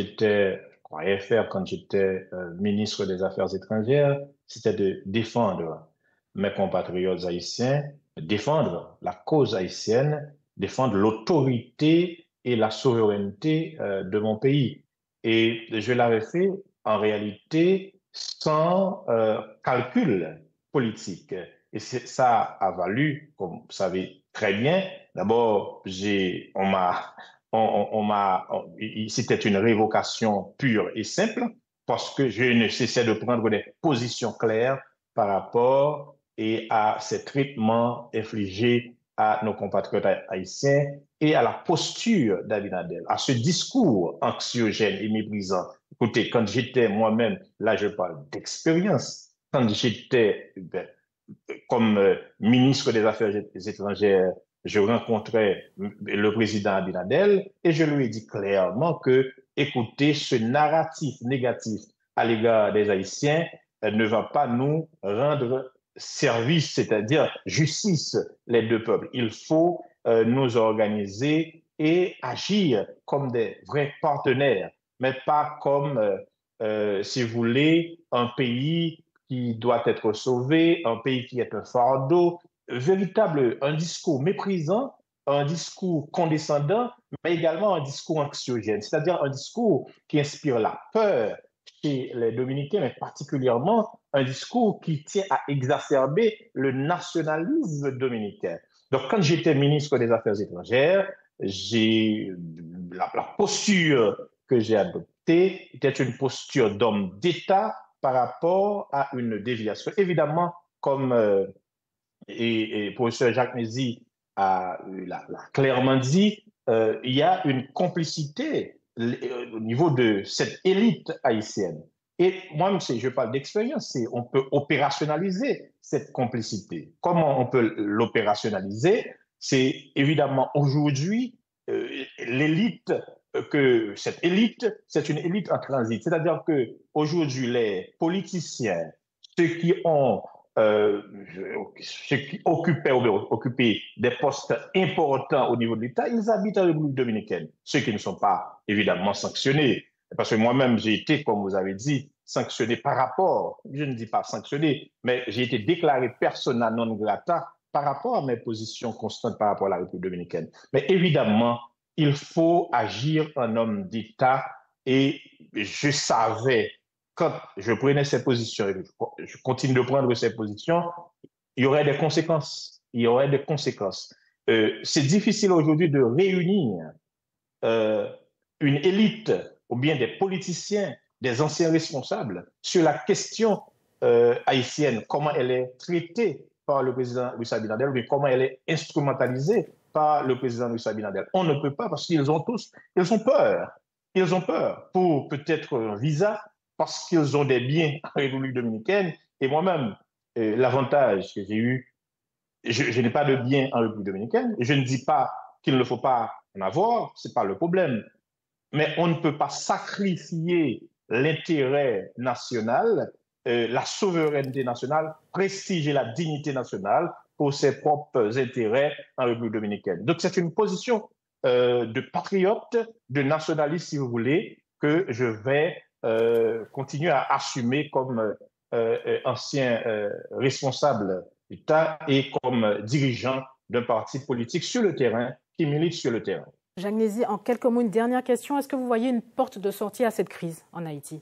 j'étais ministre des Affaires étrangères, c'était de défendre mes compatriotes haïtiens, défendre la cause haïtienne, défendre l'autorité et la souveraineté de mon pays. Et je l'avais fait en réalité sans calcul politique. Et ça a valu, comme vous savez très bien, d'abord, c'était une révocation pure et simple parce que je ne cessais de prendre des positions claires par rapport à ces traitements infligés à nos compatriotes haïtiens et à la posture d'Abinader, à ce discours anxiogène et méprisant Écoutez, quand j'étais moi-même, là je parle d'expérience, quand j'étais comme ministre des Affaires étrangères, je rencontrais le président Abinadel et je lui ai dit clairement que, écoutez, ce narratif négatif à l'égard des Haïtiens ne va pas nous rendre service, c'est-à-dire justice, les deux peuples. Il faut nous organiser et agir comme des vrais partenaires, mais pas comme, si vous voulez, un pays qui doit être sauvé, un pays qui est un fardeau, un discours méprisant, un discours condescendant, mais également un discours anxiogène, c'est-à-dire un discours qui inspire la peur chez les Dominicains, mais particulièrement un discours qui tient à exacerber le nationalisme dominicain. Donc, quand j'étais ministre des Affaires étrangères, la posture que j'ai adoptée était une posture d'homme d'État par rapport à une déviation. Évidemment, comme et professeur Jacques Mézy l'a clairement dit, il y a une complicité au niveau de cette élite haïtienne. Et moi, je parle d'expérience, on peut opérationnaliser cette complicité. Comment on peut l'opérationnaliser? C'est évidemment aujourd'hui l'élite, cette élite, c'est une élite en transit. C'est-à-dire qu'aujourd'hui, les politiciens, ceux qui occupaient des postes importants au niveau de l'État, ils habitent en République dominicaine. Ceux qui ne sont pas évidemment sanctionnés. Parce que moi-même, j'ai été, comme vous avez dit, sanctionné par rapport, je ne dis pas sanctionné, mais j'ai été déclaré persona non grata par rapport à mes positions constantes par rapport à la République dominicaine. Mais évidemment, il faut agir en homme d'État et je savais, quand je prenais ces positions, et je continue de prendre ces positions, il y aurait des conséquences. Il y aurait des conséquences. C'est difficile aujourd'hui de réunir une élite ou bien des politiciens, des anciens responsables sur la question haïtienne, comment elle est traitée par le président Luis Abinadel, mais comment elle est instrumentalisée par le président Luis Abinadel. On ne peut pas parce qu'ils ont peur. Ils ont peur pour peut-être un visa, parce qu'ils ont des biens en République dominicaine. Et moi-même, l'avantage que j'ai eu, je n'ai pas de biens en République dominicaine. Je ne dis pas qu'il ne faut pas en avoir, ce n'est pas le problème. Mais on ne peut pas sacrifier l'intérêt national, la souveraineté nationale, prestige et la dignité nationale pour ses propres intérêts en République dominicaine. Donc c'est une position de patriote, de nationaliste, si vous voulez, que je vais continuer à assumer comme ancien responsable d'État et comme dirigeant d'un parti politique sur le terrain, qui milite sur le terrain. Jacques Nézy, en quelques mots, une dernière question. Est-ce que vous voyez une porte de sortie à cette crise en Haïti?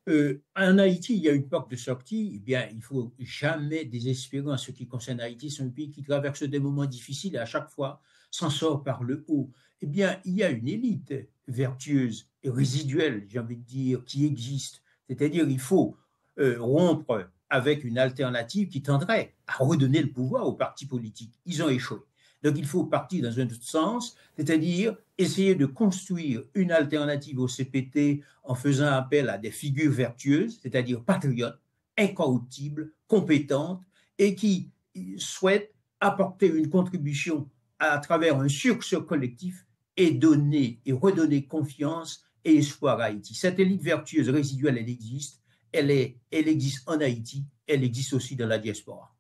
En Haïti, il y a une porte de sortie. Eh bien, il ne faut jamais désespérer en ce qui concerne Haïti. C'est un pays qui traverse des moments difficiles et à chaque fois s'en sort par le haut. Eh bien, il y a une élite vertueuse et résiduelle, j'ai envie de dire, qui existe. C'est-à-dire il faut rompre avec une alternative qui tendrait à redonner le pouvoir aux partis politiques. Ils ont échoué. Donc il faut partir dans un autre sens, c'est-à-dire essayer de construire une alternative au CPT en faisant appel à des figures vertueuses, c'est-à-dire patriotes, incorruptibles, compétentes et qui souhaitent apporter une contribution à travers un sursaut collectif et donner et redonner confiance et espoir à Haïti. Cette élite vertueuse résiduelle, elle existe. Elle existe en Haïti, elle existe aussi dans la diaspora.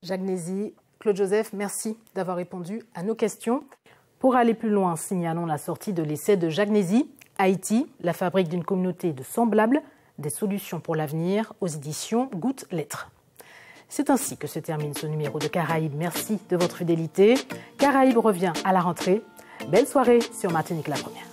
Jacques Nézy, Claude Joseph, merci d'avoir répondu à nos questions. Pour aller plus loin, signalons la sortie de l'essai de Jacques Nézy, Haïti, la fabrique d'une communauté de semblables, des solutions pour l'avenir, aux éditions Gouttes Lettres. C'est ainsi que se termine ce numéro de Caraïbes. Merci de votre fidélité. Caraïbes revient à la rentrée. Belle soirée sur Martinique la Première.